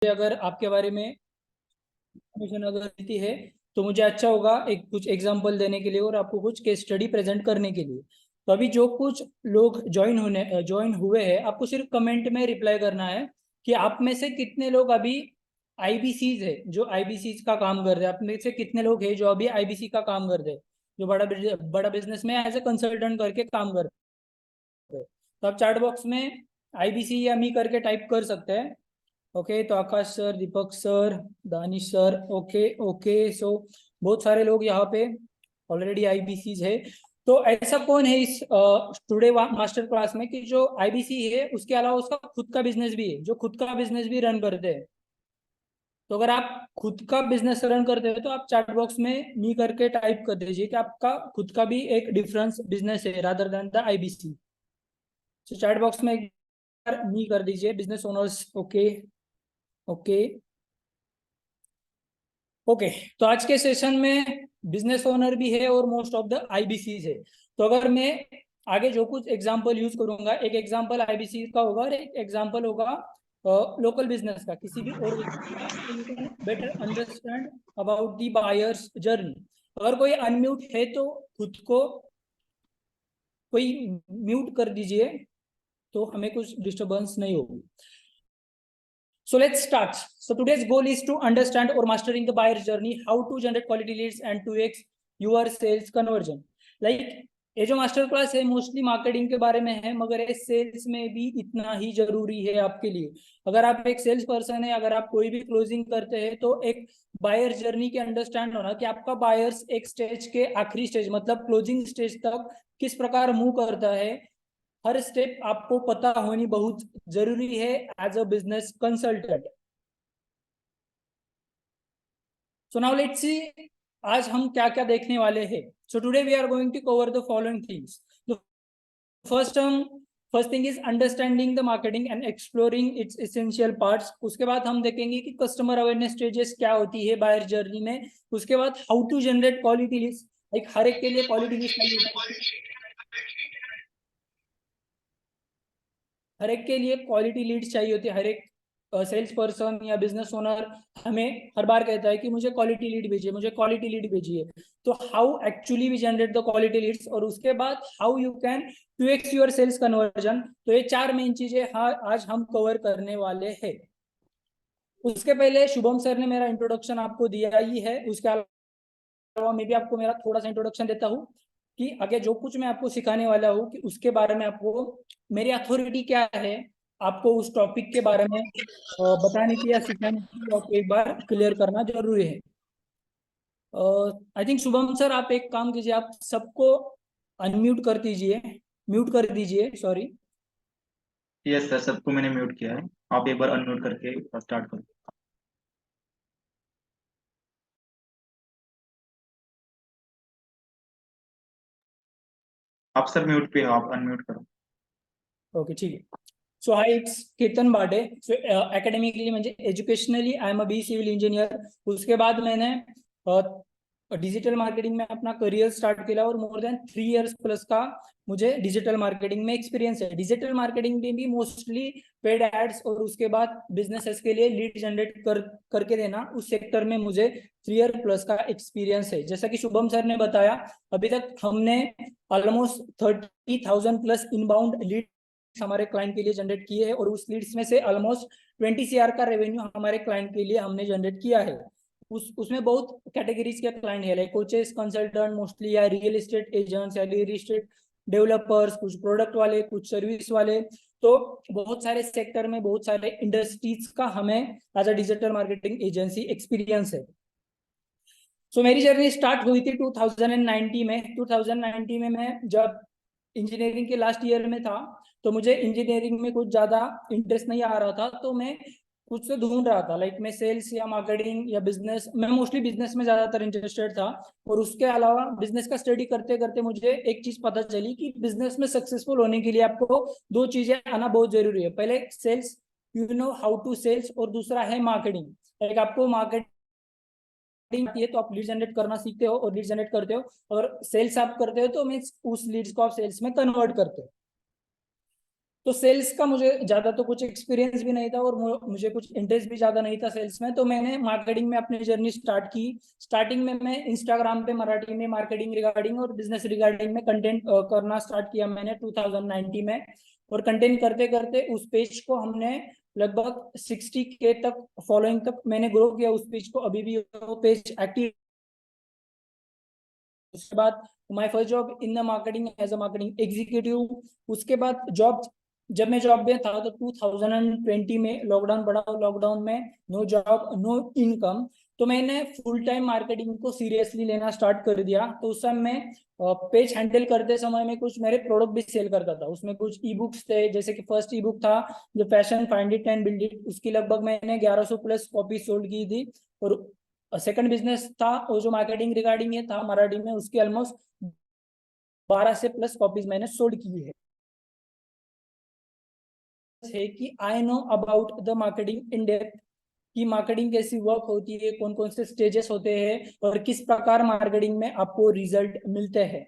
अगर आपके बारे में इन्फॉर्मेशन अगर देती है तो मुझे अच्छा होगा एक कुछ एग्जांपल देने के लिए और आपको कुछ केस स्टडी प्रेजेंट करने के लिए। तो अभी जो कुछ लोग ज्वाइन हुए हैं, आपको सिर्फ कमेंट में रिप्लाई करना है कि आप में से कितने लोग अभी आईबीसीज है, जो आईबीसीज का काम कर रहे हैं। आप में से कितने लोग हैं जो अभी आईबीसी का काम कर रहे हैं, जो बड़ा बिजनेस में एज ए कंसल्टेंट करके काम कर रहे हैं। तो आप चैट बॉक्स में आईबीसी या मी करके टाइप कर सकते हैं। ओके, तो Akash sir, Deepak sir, Danish sir, okay okay. So बहुत सारे लोग यहाँ पे ऑलरेडी आईबीसी है। तो ऐसा कौन है इस टुडे मास्टर क्लास में कि जो आईबीसी है उसके अलावा उसका खुद का बिजनेस भी है, जो खुद का बिजनेस भी रन करते हैं। तो अगर आप खुद का बिजनेस रन करते हो तो आप चैट बॉक्स में मी करके टाइप कर दीजिए कि आपका खुद का भी एक डिफरेंस बिजनेस है रादर देन द आईबीसी। तो चैट बॉक्स में एक बार मी कर दीजिए business owners. Okay okay okay. तो आज के सेशन में बिजनेस ओनर भी है और मोस्ट ऑफ द आईबीसी है। तो अगर मैं आगे जो कुछ एग्जांपल यूज करूंगा, एक एग्जांपल आईबीसी का होगा और एक एग्जांपल होगा लोकल बिजनेस का, किसी भी और you can better understand about the buyers journey. अगर कोई अनम्यूट है तो खुद को कोई म्यूट कर दीजिए तो हमें कुछ डिस्टरबेंस नहीं होगी। So let's start. So today's goal is to understand or mastering the buyer's journey, how to generate quality leads and 2x your sales conversion. Like ये जो मास्टर क्लास है मोस्टली मार्केटिंग के बारे में है, मगर ये सेल्स में भी इतना ही जरूरी है आपके लिए। अगर आप एक सेल्स पर्सन है, अगर आप कोई भी क्लोजिंग करते हैं तो एक बायर जर्नी के अंडरस्टैंड होना कि आपका बायर्स एक स्टेज के आखिरी स्टेज मतलब क्लोजिंग स्टेज तक किस प्रकार मूव करता है, हर स्टेप आपको पता होनी बहुत जरूरी है as a business consultant. So now let's see आज हम क्या क्या देखने वाले हैं। So today we are going to cover the following things. First हम first thing is understanding the marketing and exploring its essential parts. उसके बाद हम देखेंगे कि कस्टमर अवेयरनेस स्टेजेस क्या होती है बायर जर्नी में। उसके बाद how to generate quality list, like हर एक के लिए क्वालिटी लिस्ट, हर एक के लिए क्वालिटी लीड्स चाहिए होती है। हर एक सेल्स पर्सन या बिजनेस ओनर हमें हर बार कहता है कि मुझे क्वालिटी लीड भेजिए, मुझे क्वालिटी लीड भेजिए। तो how actually we generate the quality leads, और उसके बाद how you can 2x your sales conversion. तो ये चार मेन चीजें आज हम कवर करने वाले हैं। उसके पहले शुभम सर ने मेरा इंट्रोडक्शन आपको दिया ही है, उसके अलावा मैं भी आपको मेरा थोड़ा सा इंट्रोडक्शन देता हूँ कि आगे जो कुछ मैं आपको सिखाने वाला हूँ कि उसके बारे में आपको मेरी अथॉरिटी क्या है, आपको उस टॉपिक के बारे में बताने की या सिखाने की आपको एक बार क्लियर करना जरूरी है। आई थिंक शुभम सर आप एक काम कीजिए, आप सबको अनम्यूट कर दीजिए, म्यूट कर दीजिए, सॉरी। यस सर, सबको मैंने म्यूट किया है। आप एक बार अनम्यूट करके स्टार्ट करो। आप सर म्यूट पे हो, आप अनम्यूट करो। ओके ठीक है। सो हाय, it's Ketan Bade. So academically म्हणजे educationally I'm a B civil engineer. उसके बाद मैंने डिजिटल मार्केटिंग में अपना करियर स्टार्ट किया और मोर देन 3 इयर्स प्लस का मुझे डिजिटल मार्केटिंग में एक्सपीरियंस है। डिजिटल मार्केटिंग में भी मोस्टली पेड एड्स और उसके बाद बिजनेसेस के लिए लीड जनरेट करके देना, उस सेक्टर में मुझे 3 ईयर प्लस का एक्सपीरियंस है। जैसा कि शुभम सर ने बताया, अभी तक हमने ऑलमोस्ट 30,000 प्लस इनबाउंड लीड हमारे क्लाइंट के लिए जनरेट किए हैं और उस लीड्स में से ऑलमोस्ट 20 CR का रेवेन्यू हमारे क्लाइंट के लिए हमने जनरेट किया है। उसमें बहुत कैटेगरीज के क्लाइंट है, लाइक कोचेस, कंसल्टेंट मोस्टली, या रियल एस्टेट एजेंट्स या रियल एस्टेट डेवलपर्स, कुछ प्रोडक्ट वाले, कुछ सर्विस वाले। तो बहुत सारे सेक्टर में बहुत सारे इंडस्ट्रीज का हमें as a digital marketing agency experience है। सो मेरी जर्नी स्टार्ट हुई थी 2090 में। 2090 में मैं जब इंजीनियरिंग के लास्ट ईयर में था, तो मुझे इंजीनियरिंग में कुछ ज़्यादा इंटरेस्ट नहीं आ रहा था, तो मैं कुछ से ढूंढ रहा था, लाइक मैं सेल्स या मार्केटिंग या बिजनेस, मैं मोस्टली बिजनेस में ज़्यादातर इंटरेस्टेड था। और उसके अलावा बिजनेस का स्टडी करते करते मुझे एक चीज़ पता चली कि बिजनेस में सक्सेसफुल होने के लिए आपको दो चीज़ें आना बहुत जरूरी है। पहले sales, you know how to sales, और दूसरा है मार्केटिंग। लाइक आपको मार्केटिंग है तो आप लीड जनरेट करना सीखते हो और लीड जनरेट करते हो, और सेल्स आप करते हो तो मीन्स उस लीड्स को आप सेल्स में कन्वर्ट करते हो। तो सेल्स का मुझे ज्यादा तो कुछ एक्सपीरियंस भी नहीं था और मुझे कुछ इंटरेस्ट भी ज्यादा नहीं था सेल्स में, तो मैंने मार्केटिंग में अपनी जर्नी स्टार्ट की। स्टार्टिंग में मैं इंस्टाग्राम पे मराठी में मार्केटिंग रिगार्डिंग और बिजनेस रिगार्डिंग में कंटेंट करना स्टार्ट किया मैंने 2019 में। और कंटेंट करते करते उस पेज को हमने लगभग 60K तक फॉलोइंग तक मैंने ग्रो किया उस पेज को। अभी भी वो पेज एक्टिव। उसके बाद my first job in the marketing as a marketing executive. उसके बाद जॉब, जब मैं जॉब में था तो 2020 में लॉकडाउन पड़ा, लॉकडाउन में नो जॉब नो इनकम, तो मैंने फुल टाइम मार्केटिंग को सीरियसली लेना स्टार्ट कर दिया। तो उस समय मैं पेज हैंडल करते समय में कुछ मेरे प्रोडक्ट भी सेल करता था। उसमें कुछ ई बुक्स थे, जैसे कि फर्स्ट ई बुक था जो fashion find it and build it, उसकी लगभग मैंने 1100 प्लस कॉपी सोल्ड की थी। और सेकंड बिजनेस था वो जो मार्केटिंग रिगार्डिंग ये था मराठी में, उसकी ऑलमोस्ट 12 से प्लस कॉपीज मैंने सोल्ड की है कि I know about the marketing in depth, कि मार्केटिंग कैसी वर्क होती है, कौन कौन से स्टेजेस होते हैं और किस प्रकार मार्केटिंग में आपको रिजल्ट मिलते हैं।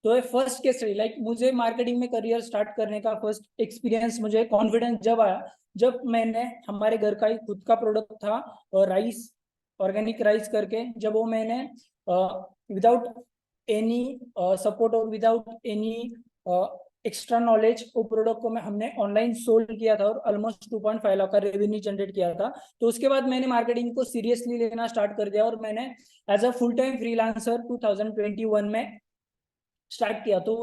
तो ये फर्स्ट केस स्टडी, लाइक मुझे मार्केटिंग में करियर स्टार्ट करने का फर्स्ट एक्सपीरियंस, मुझे कॉन्फिडेंस जब आया जब मैंने हमारे घर का ही खुद का प्रोडक्ट था और राइस, ऑर्गेनिक राइस करके, जब वो मैंने विदाउट एनी सपोर्ट और विदाउट एनी एक्स्ट्रा नॉलेज वो प्रोडक्ट को हमने ऑनलाइन सोल्ड किया था और ऑलमोस्ट 2.5 लाख का रेवेन्यू जनरेट किया था। तो उसके बाद मैंने मार्केटिंग को सीरियसली लेना स्टार्ट कर दिया और मैंने as a full time freelancer 2021 में स्टार्ट किया। तो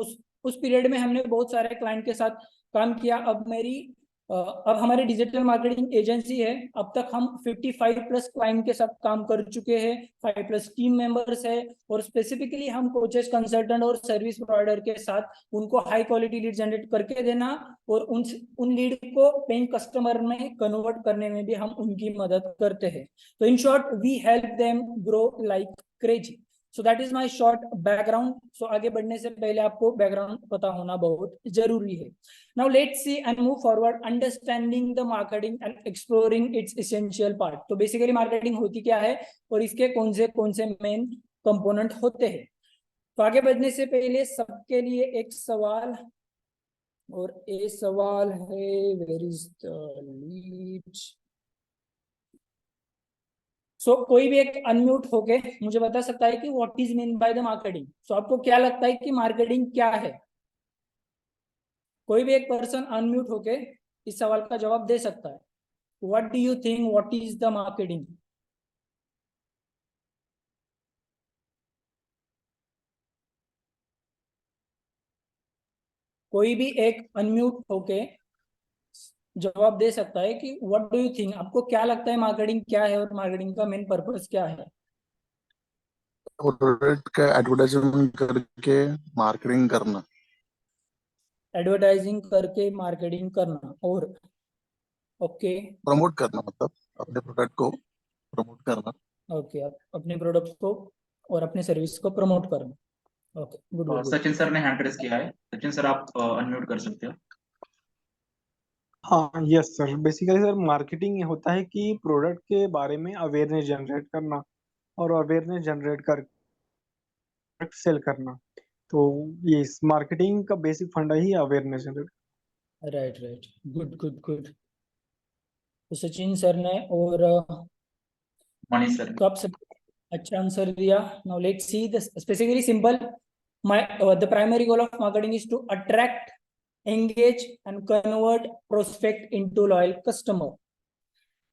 उस पीरियड में हमने बहुत सारे क्लाइंट के साथ काम किया। अब हमारी डिजिटल मार्केटिंग एजेंसी है। अब तक हम 55 प्लस क्लाइंट के साथ काम कर चुके हैं, 5 प्लस टीम मेंबर्स है। और स्पेसिफिकली हम कोचेस, कंसल्टेंट और सर्विस प्रोवाइडर के साथ उनको हाई क्वालिटी लीड जनरेट करके देना और उन लीड को पेइंग कस्टमर में कन्वर्ट करने में भी हम उनकी मदद करते हैं। तो in short we help them grow like crazy. So that is my short background. So आगे बढ़ने से पहले आपको बैकग्राउंड पता होना बहुत जरूरी है। Now let's C and move forward understanding the marketing and exploring its essential part. तो बेसिकली मार्केटिंग होती क्या है और इसके कौन से मेन कंपोनेंट होते हैं। तो आगे बढ़ने से पहले सबके लिए एक सवाल, और ये सवाल है वेयर इज द लीड। कोई भी एक अनम्यूट होके मुझे बता सकता है कि what is mean by the marketing. So आपको क्या लगता है कि मार्केटिंग क्या है? कोई भी एक पर्सन अनम्यूट होके इस सवाल का जवाब दे सकता है। What do you think, what is the marketing? कोई भी एक अनम्यूट होके जवाब दे सकता है कि व्हाट डू यू थिंक, आपको क्या लगता है मार्केटिंग क्या है और मार्केटिंग का मेन पर्पस क्या है? प्रोडक्ट का एडवर्टाइजमेंट करके मार्केटिंग करना। एडवर्टाइजिंग करके मार्केटिंग करना और ओके। प्रमोट करना, मतलब अपने प्रोडक्ट को प्रमोट करना। ओके, अपने प्रोडक्ट को और अपने सर्विस को प्रमोट करना। Okay, good good good. Sachin sir ने हैंड रेस किया है। सचिन सर आप अनम्यूट कर सकते हो। हाँ, yes sir. Basically sir marketing होता है कि प्रोडक्ट के बारे में अवेयरनेस जनरेट करना और अवेयरनेस जनरेट कर सेल करना। तो ये मार्केटिंग का बेसिक फंडा ही awareness generate. Right right, good good good. तो सचिन सर ने और मनीष सर। कब सब अच्छा आंसर दिया। Now let's see the specifically simple, my the primary goal of marketing is to attract, engage and convert prospect into loyal customer।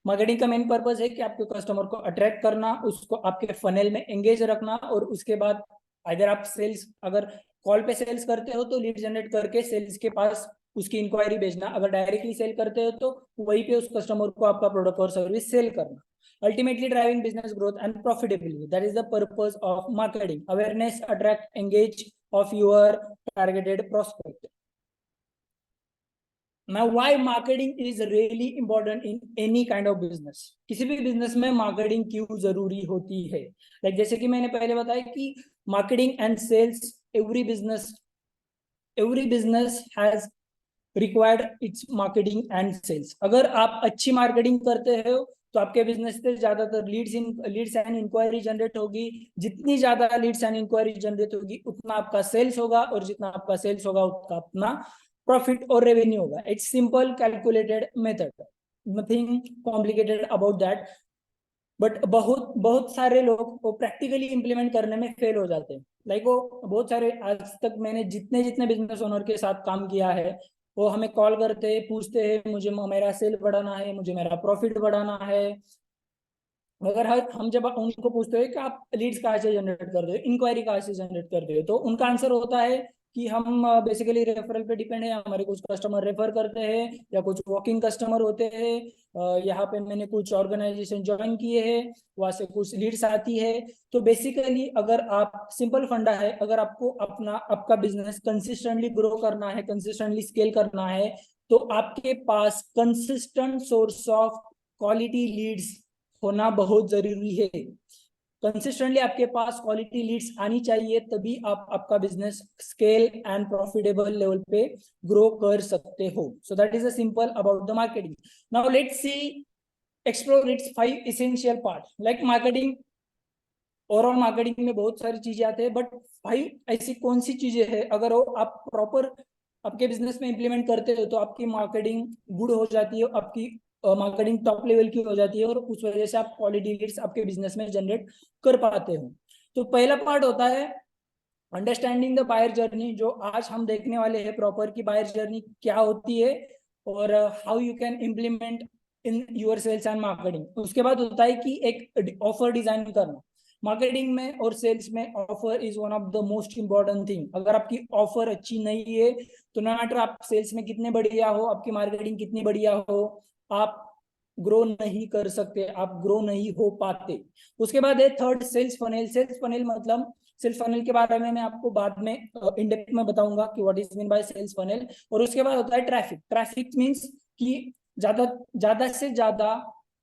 Marketing का main purpose है कि आपके कस्टमर को अट्रैक्ट करना, उसको आपके फनेल में एंगेज रखना और उसके बाद अगर आप सेल्स, अगर कॉल पे सेल्स करते हो तो लीड जनरेट करके सेल्स के पास उसकी इंक्वायरी भेजना, अगर डायरेक्टली सेल करते हो तो वहीं पे उस कस्टमर को आपका प्रोडक्ट और सर्विस सेल करना। Ultimately driving business growth and profitability. That is the purpose of marketing. Awareness, attract, engage of your targeted prospect. Now, why marketing is really important in any kind of business? किसी भी business में marketing क्यों जरूरी होती है? Like जैसे कि मैंने पहले बताया कि marketing and sales, every business has required its marketing and sales. अगर आप अच्छी मार्केटिंग करते हो तो आपके बिजनेस से ज्यादातर लीड्स एंड इंक्वायरी जनरेट होगी। जितनी ज्यादा लीड्स एंड इंक्वायरी जनरेट होगी उतना आपका सेल्स होगा और जितना आपका सेल्स होगा उतना अपना प्रॉफिट और रेवेन्यू होगा. It's simple calculated method, nothing complicated about that. But बहुत सारे लोग वो प्रैक्टिकली इंप्लीमेंट करने में फेल हो जाते हैं. लाइक वो बहुत सारे, आज तक मैंने जितने बिजनेस ओनर के साथ काम किया है, वो हमें कॉल करते हैं, पूछते हैं मुझे मेरा सेल बढ़ाना है, मुझे मेरा प्रॉफिट बढ़ाना है. अगर हम जब उनको पूछते हैं कि आप लीड्स कहाँ से जनरेट करते हो, इंक्वायरी कहाँ से जनरेट करते हो, तो उनका आंसर होता है कि हम बेसिकली रेफरल पे डिपेंड है, हमारे कुछ कस्टमर रेफर करते हैं या कुछ वॉकिंग कस्टमर होते हैं. यहाँ पे मैंने कुछ ऑर्गेनाइजेशन ज्वाइन किए हैं, वहां से कुछ लीड्स आती है. तो बेसिकली अगर आप, सिंपल फंडा है, अगर आपको आपका बिजनेस कंसिस्टेंटली ग्रो करना है, कंसिस्टेंटली स्केल करना है, तो आपके पास consistent source of quality leads होना बहुत जरूरी है. कंसिस्टेंटली आपके पास क्वालिटी लीड्स आनी चाहिए, तभी आप आपका business scale and profitable level पे ग्रो कर सकते हो. सो that is a simple about the marketing. Now let's C, explore it's 5 essential part. Like marketing, overall marketing में बहुत सारी चीजें आते हैं, बट 5 ऐसी कौन सी चीजें हैं, अगर वो आप प्रॉपर आपके बिजनेस में इंप्लीमेंट करते हो तो आपकी मार्केटिंग गुड हो जाती है, आपकी मार्केटिंग टॉप लेवल की हो जाती है, और उस वजह से आप क्वालिटी लीड्स आपके बिजनेस में जनरेट कर पाते हो. तो पहला पार्ट होता है अंडरस्टैंडिंग द बायर जर्नी, जो आज हम देखने वाले हैं प्रॉपर की बायर जर्नी क्या होती है और how you can implement in your sales and marketing. उसके बाद होता है कि एक ऑफर डिजाइन करना. मार्केटिंग में और सेल्स में offer is one of the most important thing. अगर आपकी ऑफर अच्छी नहीं है तो नो मैटर आप सेल्स में कितने बढ़िया हो, आपकी मार्केटिंग कितनी बढ़िया हो, आप ग्रो नहीं कर सकते, आप ग्रो नहीं हो पाते. उसके बाद है third, sales funnel. Sales funnel मतलब, सेल्स फनेल के बारे में मैं आपको बाद में इन डेप्थ में बताऊंगा कि what is mean by sales funnel. और उसके बाद होता है ट्रैफिक. ट्रैफिक मींस कि ज्यादा से ज्यादा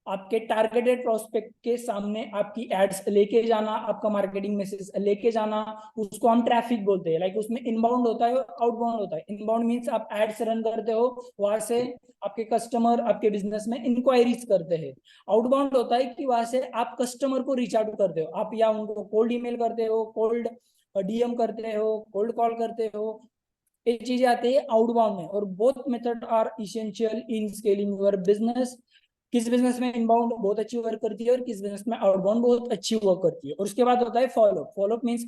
आपके टारगेटेड प्रोस्पेक्ट के सामने आपकी एड्स लेके जाना, आपका मार्केटिंग मैसेज लेके जाना, उसको हम ट्रैफिक बोलते हैं. लाइक उसमें इनबाउंड होता है और आउटबाउंड होता है. इनबाउंड मींस आप एड्स रन करते हो, वहां से आपके कस्टमर आपके बिजनेस में इंक्वायरीज करते हैं. आउटबाउंड होता है कि वहां से आप कस्टमर को रीच आउट करते हो, आप या उनको कोल्ड ईमेल करते हो, कोल्ड डीएम करते हो, कोल्ड कॉल करते हो. ये चीजें आती है आउटबाउंड में. और both method are essential in scaling your business. किस बिजनेस में इनबाउंड बहुत अच्छी वर्क करती है और किस बिजनेस में आउटबाउंड बहुत अच्छी वर्क करती है. और उसके बाद होता है फॉलोअप. फॉलोअप मींस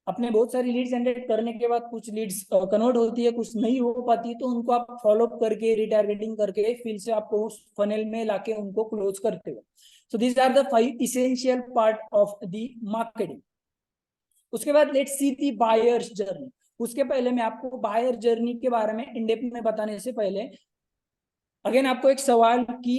अपने बहुत सारी लीड जनरेट करने के बाद कुछ लीड्स कन्वर्ट होती है, कुछ नहीं हो पाती, तो उनको आप फॉलोअप करके, रिटारगेटिंग करके फिर से आपको उस फनेल में लाके उनको क्लोज करते हो. So these are the 5 essential part of the marketing. उसके बाद let's see the buyer's journey. उसके पहले मैं आपको बायर जर्नी के बारे में इन डेप्थ में बताने से पहले अगेन आपको एक सवाल कि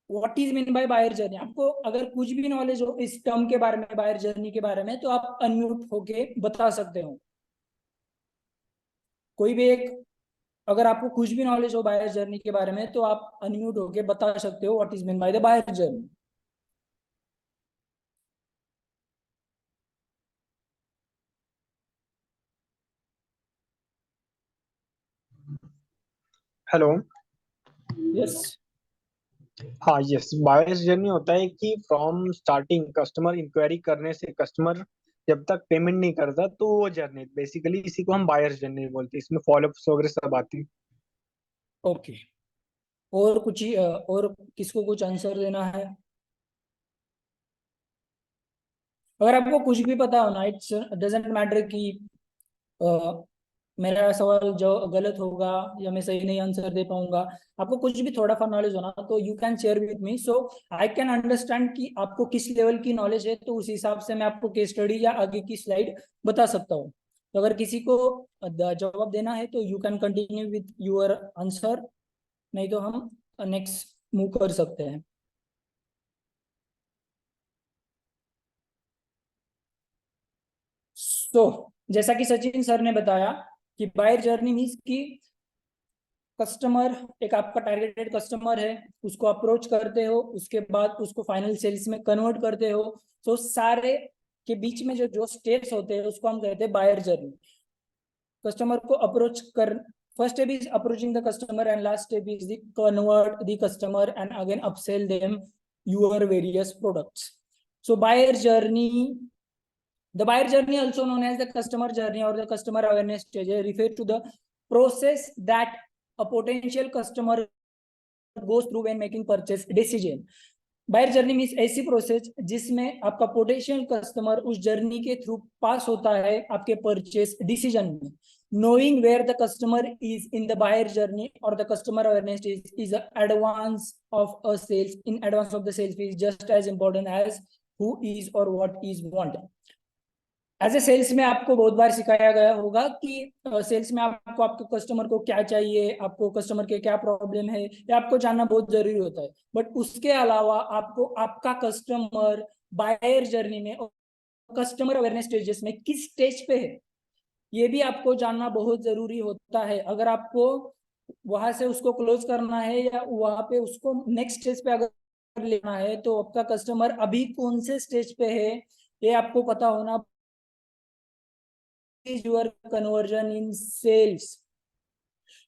what is mean by buyer journey. आपको अगर कुछ भी नॉलेज हो इस टर्म के बारे में, बायर जर्नी के बारे में, तो आप अनम्यूट होके बता सकते हो. कोई भी एक, अगर आपको कुछ भी नॉलेज हो बायर जर्नी के बारे में तो आप अनम्यूट होके बता सकते हो what is mean by the buyer journey. Hello. Yes. हाँ, यस. बायर्स जर्नी होता है कि फ्रॉम स्टार्टिंग कस्टमर इंक्वायरी करने से कस्टमर जब तक पेमेंट नहीं करता, तो वो जर्नी बेसिकली इसी को हम बायर्स जर्नी बोलते हैं. इसमें फॉलोअप्स वगैरह सब आते हैं. ओके. और कुछ और किसको कुछ आंसर देना है? अगर आपको कुछ भी पता हो ना, इट्स डजेंट मैटर कि मेरा सवाल जो गलत होगा या मैं सही नहीं आंसर दे पाऊंगा. आपको कुछ भी थोड़ा सा नॉलेज होना तो you can share with me, so I can understand कि आपको किस लेवल की नॉलेज है, तो उस हिसाब से मैं आपको केस स्टडी या आगे की स्लाइड बता सकता हूँ. तो अगर किसी को जवाब देना है तो you can continue with your answer, नहीं तो हम नेक्स्ट मूव कर सकते हैं. तो जैसा कि सचिन सर ने बताया कि बायर जर्नी मीन्स कि कस्टमर, एक आपका टारगेटेड कस्टमर है, उसको अप्रोच करते हो, उसके बाद उसको फाइनल सेल्स में कन्वर्ट करते हो. तो सारे के बीच में जो जो स्टेप्स होते हैं उसको हम कहते हैं बायर जर्नी. कस्टमर को अप्रोच कर, first step is approaching the customer and last step is the convert the customer and again upsell them your various products. So buyer journey, the buyer journey also known as the customer journey or the customer awareness stage refer to the process that a potential customer goes through when making purchase decision. Buyer journey means ऐसी process जिसमें आपका potential customer उस journey के through pass होता है आपके purchase decision में. Knowing where the customer is in the buyer journey or the customer awareness is advance of a sales, in advance of the sales is just as important as who is or what is want. As a sales में आपको बहुत बार सिखाया गया होगा कि sales में आपको आपके कस्टमर को क्या चाहिए, आपको कस्टमर के क्या प्रॉब्लम है, ये आपको जानना बहुत जरूरी होता है. बट उसके अलावा आपको आपका कस्टमर बायर जर्नी में और कस्टमर अवेयरनेस स्टेजेस में किस स्टेज पे है ये भी आपको जानना बहुत जरूरी होता है. अगर आपको वहां से उसको क्लोज करना है या वहां पे उसको नेक्स्ट स्टेज पे अगर लेना है तो आपका कस्टमर अभी कौन से स्टेज पे है ये आपको पता होना. is your conversion in sales.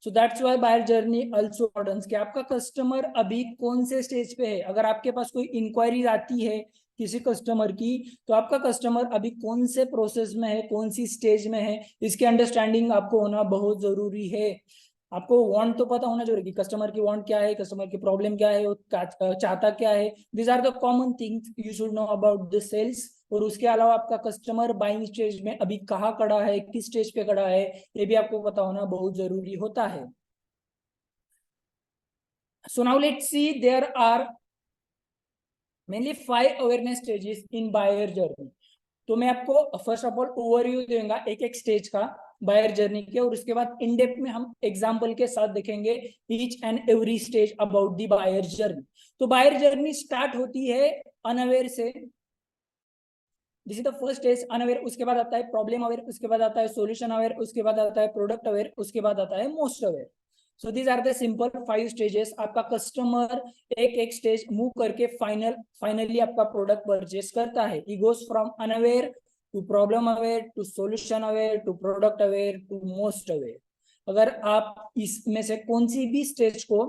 So that's why buyer journey also importance कि आपका कस्टमर अभी कौन से स्टेज पे है. अगर आपके पास कोई इंक्वायरी आती है किसी कस्टमर की तो आपका कस्टमर अभी कौन से प्रोसेस में है, कौन सी स्टेज में है, इसकी अंडरस्टैंडिंग आपको होना बहुत जरूरी है. आपको वांट तो पता होना जरूरी कि कस्टमर की वांट क्या है, कस्टमर की प्रॉब्लम क्या है, वो चाहता क्या है. This are the common things you should know about the sales. और उसके अलावा आपका कस्टमर बाइंग स्टेज में अभी कहाँ खड़ा है, किस स्टेज पे खड़ा है, ये भी आपको पता होना बहुत जरूरी होता है. So now let's see, there are mainly 5 awareness stages in buyer journey. तो मैं आपको फर्स्ट ऑफ ऑल ओवरव्यू दूंगा एक एक स्टेज का बायर जर्नी के, और उसके बाद इन डेप्थ में हम एग्जांपल के साथ देखेंगे each and every stage about the buyer journey. तो बायर जर्नी स्टार्ट होती है अनअवेयर से. This is the first stage, unaware. उसके बाद आता है प्रॉब्लम अवेयर, उसके बाद आता है सॉल्यूशन अवेयर, उसके बाद आता है प्रोडक्ट अवेयर, उसके बाद आता है most aware. So these are the simple 5 stages. आपका कस्टमर एक एक स्टेज मूव करके फाइनली आपका प्रोडक्ट परचेस करता है. He goes from unaware to problem aware to solution aware to product aware to most aware. अगर आप इसमें से कौन सी भी स्टेज को,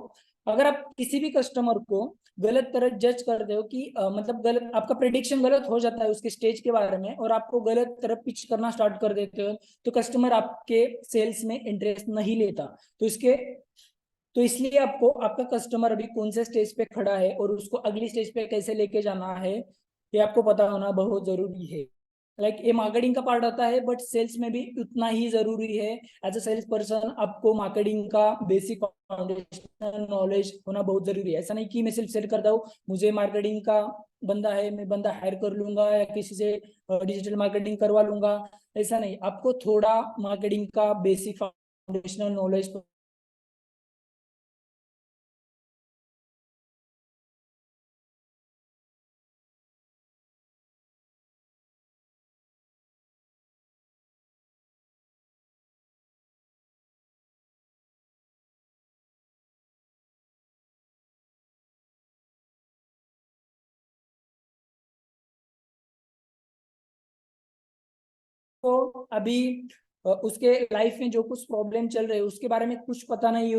अगर आप किसी भी कस्टमर को गलत तरह जज करते हो कि मतलब गलत, आपका प्रेडिक्शन गलत हो जाता है उसके स्टेज के बारे में और आपको गलत तरह पिच करना स्टार्ट कर देते हो तो कस्टमर आपके सेल्स में इंटरेस्ट नहीं लेता. तो इसलिए आपको आपका कस्टमर अभी कौन से स्टेज पे खड़ा है और उसको अगली स्टेज पे कैसे लेके जाना है ये आपको पता होना बहुत जरूरी है. लाइक ये मार्केटिंग का पार्ट आता है बट सेल्स में भी उतना ही जरूरी है. एज अ सेल्स पर्सन आपको मार्केटिंग का बेसिक फाउंडेशनल नॉलेज होना बहुत जरूरी है. ऐसा नहीं कि मैं सिर्फ सेल करता हूँ, मुझे मार्केटिंग का बंदा है, मैं बंदा हायर कर लूंगा या किसी से डिजिटल मार्केटिंग करवा लूंगा, ऐसा नहीं. आपको थोड़ा मार्केटिंग का बेसिक फाउंडेशनल नॉलेज को अभी उसके लाइफ में जो कुछ प्रॉब्लम चल रहे हैं उसके बारे में कुछ पता नहीं है.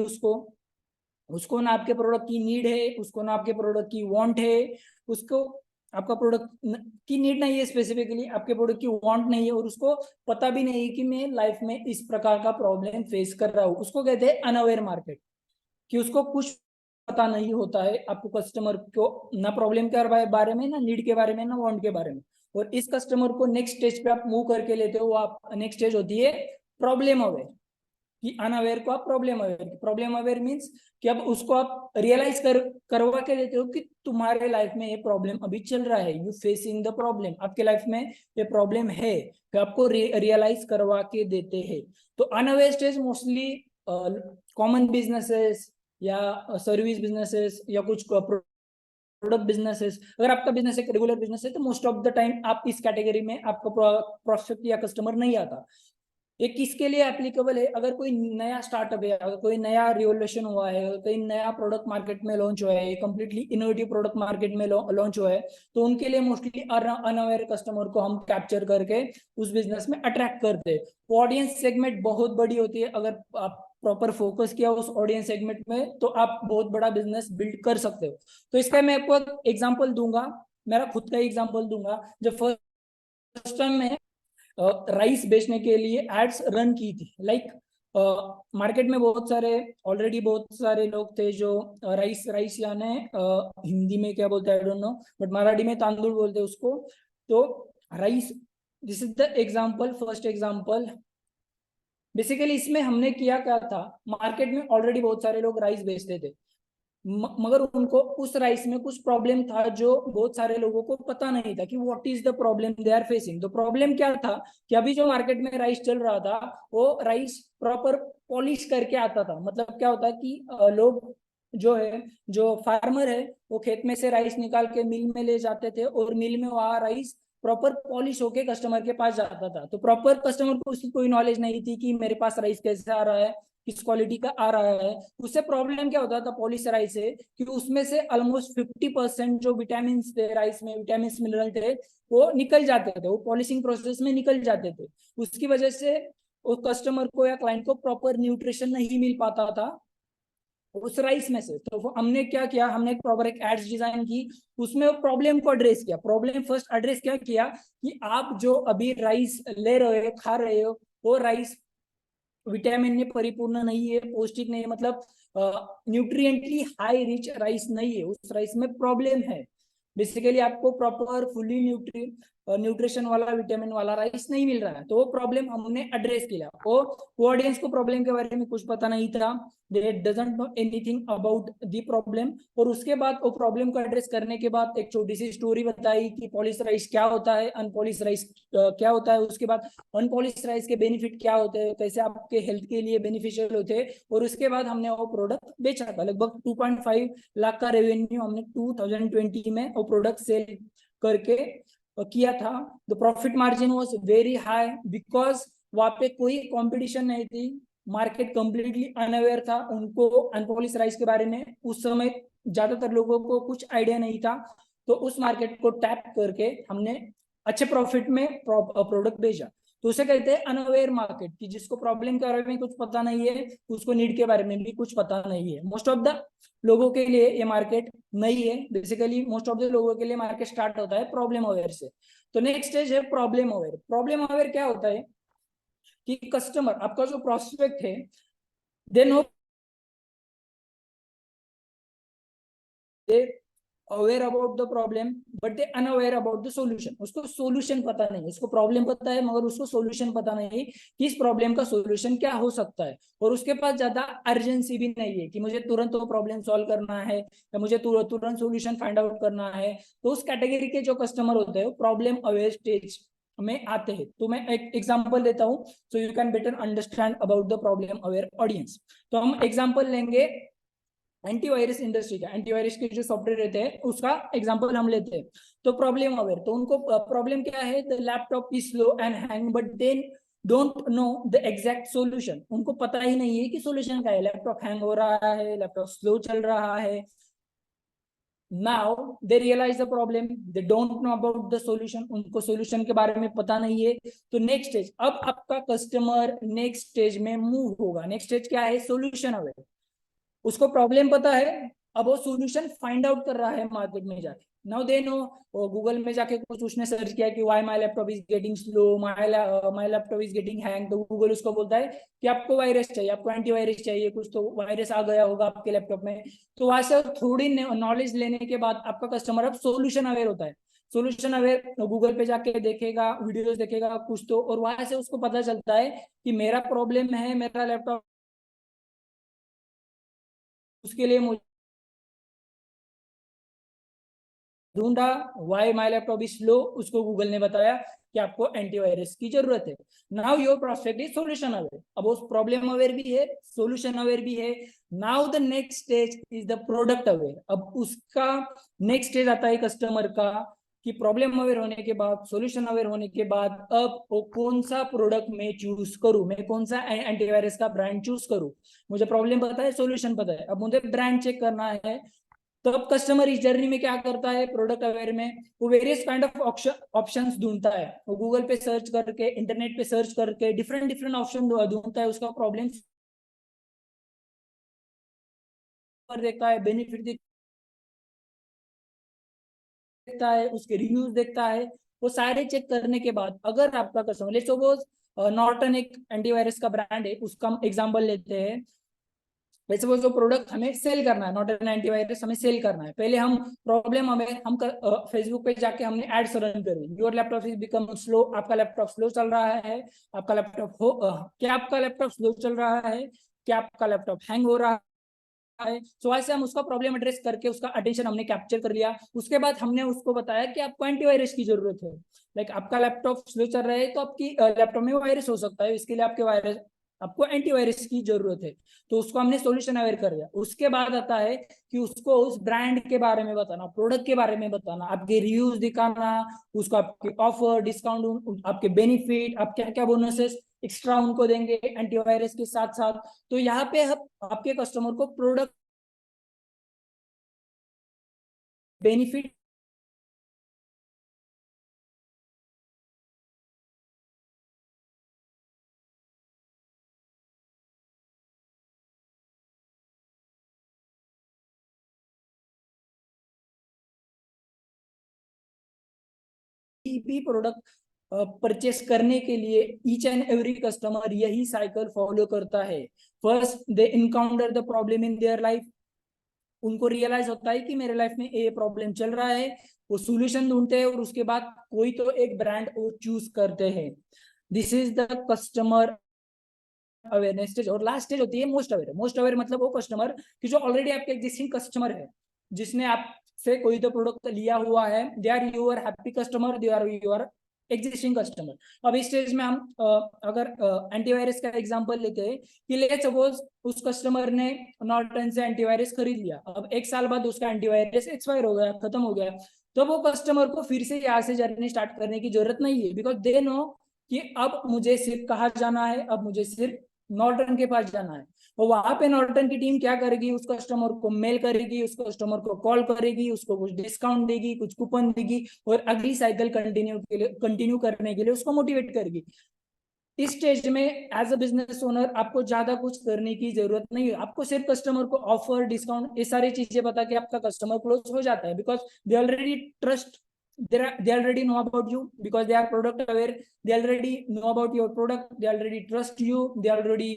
उसको ना आपके प्रोडक्ट की नीड है, उसको ना आपके प्रोडक्ट की वांट है, उसको आपका प्रोडक्ट की नीड नहीं है, स्पेसिफिकली आपके प्रोडक्ट की वांट नहीं है, और उसको पता भी नहीं है कि मैं लाइफ में इस प्रकार का प्रॉब्लम फेस कर रहा हूँ. उसको कहते हैं अनअवेयर मार्केट, कि उसको कुछ पता नहीं होता है आपको कस्टमर को ना प्रॉब्लम के बारे में, ना नीड के बारे में, ना वांट के बारे में. और इस कस्टमर को नेक्स्ट स्टेज पे आप मूव करके लेते हो. आप नेक्स्ट स्टेज होती है प्रॉब्लम अवेयर, कि अनअवेयर को आप प्रॉब्लम अवेयर मींस कि अब उसको आप रियलाइज करवा के देते हो कि तुम्हारे लाइफ में ये प्रॉब्लम अभी चल रहा है. यू फेसिंग द प्रॉब्लम, आपके लाइफ में ये प्रॉब्लम है, तो आपको रियलाइज करवा के देते हैं. तो unaware stage mostly common businesses या सर्विस बिजनेसेस या कुछ प्रोडक्ट बिजनेसेस. अगर आपका बिजनेस एक रेगुलर बिजनेस है तो मोस्ट ऑफ द टाइम आप इस कैटेगरी में आपका प्रोस्पेक्ट या कस्टमर नहीं आता. ये किसके लिए एप्लीकेबल है? अगर कोई नया स्टार्टअप है, अगर कोई नया रिवोल्यूशन हुआ है, कोई नया प्रोडक्ट मार्केट में लॉन्च हुआ है, कंप्लीटली इनोवेटिव प्रोडक्ट मार्केट में लॉन्च हुआ है, तो उनके लिए मोस्टली अनअवेयर कस्टमर को हम कैप्चर करके उस बिजनेस में अट्रैक्ट करते हैं. ऑडियंस सेगमेंट बहुत बड़ी होती है. अगर आप प्रॉपर फोकस किया उस ऑडियंस सेगमेंट में तो आप बहुत बड़ा बिजनेस बिल्ड कर सकते हो. तो इसका मैं आपको एग्जांपल दूंगा, मेरा खुद का एग्जांपल दूंगा. जब फर्स्ट टाइम में राइस बेचने के लिए एड्स रन की थी, लाइक मार्केट में बहुत सारे ऑलरेडी बहुत सारे लोग थे जो राइस राइस यानी हिंदी में क्या बोलते हैं I don't know, but Marathi में तांदूळ बोलते हैं उसको। तो rice, this is the example, first example. Basically इसमें हमने किया क्या था, मार्केट में ऑलरेडी बहुत सारे लोग राइस बेचते थे, मगर उनको उस राइस में कुछ प्रॉब्लम था जो बहुत सारे लोगों को पता नहीं था कि what is the problem they are facing. तो प्रॉब्लम क्या था कि अभी जो मार्केट में राइस चल रहा था वो राइस प्रॉपर पॉलिश करके आता था। मतलब क्या होता है कि लोग जो है, जो फार्मर है, वो खेत में से राइस निकाल के मिल में ले जाते थे और मिल में वहां राइस प्रॉपर पॉलिश होके कस्टमर के पास जाता था। तो प्रॉपर कस्टमर को उसकी कोई नॉलेज नहीं थी कि मेरे पास राइस कैसे आ रहा है, किस क्वालिटी का आ रहा है। उससे प्रॉब्लम क्या होता था पॉलिश राइस से कि उसमें से ऑलमोस्ट 50% जो विटामिन थे राइस में, विटामिन मिनरल थे, वो निकल जाते थे, वो पॉलिशिंग प्रोसेस में निकल जाते थे। उसकी वजह से वो कस्टमर को या क्लाइंट को प्रॉपर न्यूट्रिशन नहीं मिल पाता था उस राइस में से। तो हमने क्या किया, हमने एक प्रॉपर एक एड्स डिजाइन की, उसमें प्रॉब्लम को एड्रेस किया। प्रॉब्लम फर्स्ट एड्रेस क्या किया कि आप जो अभी राइस ले रहे हो, खा रहे हो, वो राइस विटामिन ने परिपूर्ण नहीं है, पौष्टिक नहीं है, मतलब न्यूट्रिएंटली हाई रिच राइस नहीं है, उस राइस में प्रॉब्लम है। बेसिकली आपको प्रॉपर फुली न्यूट्रिशन वाला विटामिन वाला राइस नहीं मिल रहा है। तो वो प्रॉब्लम हमने एड्रेस किया। वो ऑडियंस को प्रॉब्लम के बारे में कुछ पता नहीं था, दे doesn't know anything about the problem. और उसके बाद वो प्रॉब्लम को एड्रेस करने के बाद एक छोटी सी स्टोरी बताई कि पॉलिश राइस क्या होता है, अनपॉलिश राइस क्या होता है, उसके बाद अनपॉलिश राइस के बेनिफिट क्या होते हैं, कैसे आपके हेल्थ के लिए बेनिफिशियल होते हैं। और उसके बाद हमने वो प्रोडक्ट बेचा था। लगभग 2.5 लाख का रेवेन्यू हमने 2020 में वो प्रोडक्ट सेल करके किया था। The profit margin was very high because वहां पे कोई कंपटीशन नहीं थी, मार्केट कंप्लीटली अनअवेयर था, उनको अनपॉलिश राइस के बारे में उस समय ज्यादातर लोगों को कुछ आइडिया नहीं था। तो उस मार्केट को टैप करके हमने अच्छे प्रॉफिट में प्रोडक्ट बेचा। तो उसे कहते हैं अनअवेयर मार्केट, कि जिसको प्रॉब्लम के बारे में कुछ पता नहीं है, उसको नीड के बारे में भी कुछ पता नहीं है। मोस्ट ऑफ द लोगों के लिए ये मार्केट नहीं है। बेसिकली मोस्ट ऑफ द लोगों के लिए मार्केट स्टार्ट होता है प्रॉब्लम अवेयर से। तो नेक्स्ट स्टेज है प्रॉब्लम अवेयर। प्रॉब्लम अवेयर क्या होता है कि कस्टमर, आपका जो प्रोस्पेक्ट है, they know, they aware about the problem but they unaware about the solution. उसको सॉल्यूशन पता नहीं, उसको प्रॉब्लम पता है मगर उसको सॉल्यूशन पता नहीं कि इस प्रॉब्लम का सॉल्यूशन क्या हो सकता है। और उसके पास ज्यादा अर्जेंसी भी नहीं है कि मुझे तुरंत वो प्रॉब्लम सॉल्व करना है या मुझे तुरंत सॉल्यूशन फाइंड आउट करना है। तो उस कैटेगरी के जो कस्टमर होते हैं प्रॉब्लम अवेयर स्टेज में आते हैं। तो मैं एक एग्जांपल देता हूं so you can better understand about the problem aware audience. तो हम एग्जांपल लेंगे एंटीवायरस इंडस्ट्री का, एंटीवायरस के जो सॉफ्टवेयर रहते हैं उसका एग्जांपल हम लेते हैं। तो प्रॉब्लम अवेयर, तो उनको प्रॉब्लम क्या है, the laptop is slow and hang but then don't know the exact solution. उनको पता ही नहीं है कि सॉल्यूशन क्या है, लैपटॉप हैंग हो रहा है, लैपटॉप स्लो चल रहा है। Now they realise the problem, they don't know about the solution, उनको सॉल्यूशन के बारे में पता नहीं है। तो नेक्स्ट स्टेज, अब आपका कस्टमर नेक्स्ट स्टेज में मूव होगा। नेक्स्ट स्टेज क्या है, सॉल्यूशन अवेयर। उसको प्रॉब्लम पता है, अब वो सॉल्यूशन फाइंड आउट कर रहा है मार्केट में जाके। नाउ दे नो, गूगल में जाके कुछ उसने सर्च किया कि why my laptop is getting slow, my laptop is getting hang. तो गूगल उसको बोलता है कि आपको वायरस चाहिए, आपको एंटीवायरस चाहिए, कुछ तो वायरस आ गया होगा आपके लैपटॉप में। तो वहां से थोड़ी नॉलेज लेने के बाद आपका कस्टमर अब सोल्यूशन अवेयर होता है। सोल्यूशन अवेयर गूगल पे जाके देखेगा, वीडियोस देखेगा कुछ तो, और वहां से उसको पता चलता है कि मेरा प्रॉब्लम है, मेरा लैपटॉप, उसके लिए मुझे ढूंढा why my laptop is slow, उसको गूगल ने बताया कि आपको एंटीवायरस की जरूरत है। Now your prospect is solution aware. अब वो प्रॉब्लम अवेयर भी है, सॉल्यूशन अवेयर भी है। Now the next stage is the product aware. अब उसका नेक्स्ट स्टेज आता है कस्टमर का कि प्रॉब्लम अवेयर होने के बाद, सॉल्यूशन अवेयर होने के बाद, अब वो कौन सा प्रोडक्ट मैं चूज करूं, मैं कौन सा एंटीवायरस का ब्रांड चूज करूं। मुझे प्रॉब्लम पता है, सॉल्यूशन पता है, अब मुझे ब्रांड चेक करना है। तो अब कस्टमर इस जर्नी में क्या करता है, प्रोडक्ट अवेयर में वो वेरियस काइंड ऑफ ऑप्शंस ढूंढता है। वो गूगल पे सर्च करके, इंटरनेट पे सर्च करके डिफरेंट डिफरेंट ऑप्शन ढूंढता है, उसका प्रॉब्लम देखता है, बेनिफिट देखता है, उसके रिव्यूज देखता है। वो सारे चेक करने के बाद अगर आपका कस्टमर, लेट्स सपोज नॉर्टन एक एंटीवायरस का ब्रांड है, उसका हम एग्जांपल लेते हैं। वैसे वो जो प्रोडक्ट हमें सेल करना है, नॉर्टन एंटीवायरस हमें सेल करना है, पहले हम प्रॉब्लम हमें हम फेसबुक पे जाके हमने एड्स रन करी, your laptop is become slow, आपका लैपटॉप स्लो चल रहा है, आपका लैपटॉप क्या आपका लैपटॉप स्लो चल रहा है, क्या आपका लैपटॉप हैंग हो रहा है। सो ऐसे हम उसका प्रॉब्लम एड्रेस करके उसका अटेंशन हमने कैप्चर कर लिया। उसके बाद हमने उसको बताया कि आपको एंटीवायरस की जरूरत है, लाइक आपका लैपटॉप स्लो चल रहा है तो आपकी लैपटॉप में वायरस हो सकता है, इसके लिए आपको एंटीवायरस की जरूरत है। तो उसको हमने सॉल्यूशन अवेयर कर दिया। उसके बाद आता है कि उसको उस ब्रांड के बारे में बताना, प्रोडक्ट के बारे में बताना, आपके रिव्यूज दिखाना, उसको आपके ऑफर, डिस्काउंट, आपके बेनिफिट, आप क्या क्या बोनसेस एक्स्ट्रा उनको देंगे एंटीवायरस के साथ साथ। तो यहाँ पे आपके कस्टमर को प्रोडक्ट बेनिफिट भी प्रोडक्ट परचेस करने के लिए ईच एंड एवरी कस्टमर यही साइकिल फॉलो करता है। First they encounter the problem in their life, उनको रियलाइज होता है कि मेरे लाइफ में ये प्रॉब्लम चल रहा है, वो सॉल्यूशन ढूंढते हैं और उसके बाद कोई तो एक ब्रांड वो चूज करते हैं। This is the customer awareness stage. और लास्ट स्टेज होती है मोस्ट अवेयर। मोस्ट अवेयर मतलब वो कस्टमर कि जो ऑलरेडी आपके एग्जिस्टिंग कस्टमर है, जिसने आपसे कोई तो प्रोडक्ट लिया हुआ है, they are your happy customer, they are your existing customer. अब इस स्टेज में हम अगर एंटीवायरस का एग्जांपल लेते हैं कि लेट्स सपोज उस कस्टमर ने नॉर्टन से एंटीवायरस खरीद लिया, अब 1 साल बाद उसका एंटीवायरस एक्सपायर हो गया, खत्म हो गया, तो वो कस्टमर को फिर से यहाँ से जर्नी स्टार्ट करने की जरूरत नहीं है, बिकॉज दे नो कि अब मुझे सिर्फ कहाँ जाना है, अब मुझे सिर्फ नॉर्टन के पास जाना है। और वहां पे नॉर्टन की टीम क्या करेगी, उस कस्टमर को मेल करेगी, उस कस्टमर को कॉल करेगी, उसको कुछ डिस्काउंट देगी, कुछ कूपन देगी और अगली साइकिल कंटिन्यू करने के लिए उसको मोटिवेट करेगी। इस स्टेज में एज अ बिजनेस ओनर आपको ज्यादा कुछ करने की जरूरत नहीं है, आपको सिर्फ कस्टमर को ऑफर, डिस्काउंट, ये सारी चीजें बता के आपका कस्टमर क्लोज हो जाता है, because they already trust, they already know about you because they are product aware, they already know about your product, they already trust you, they already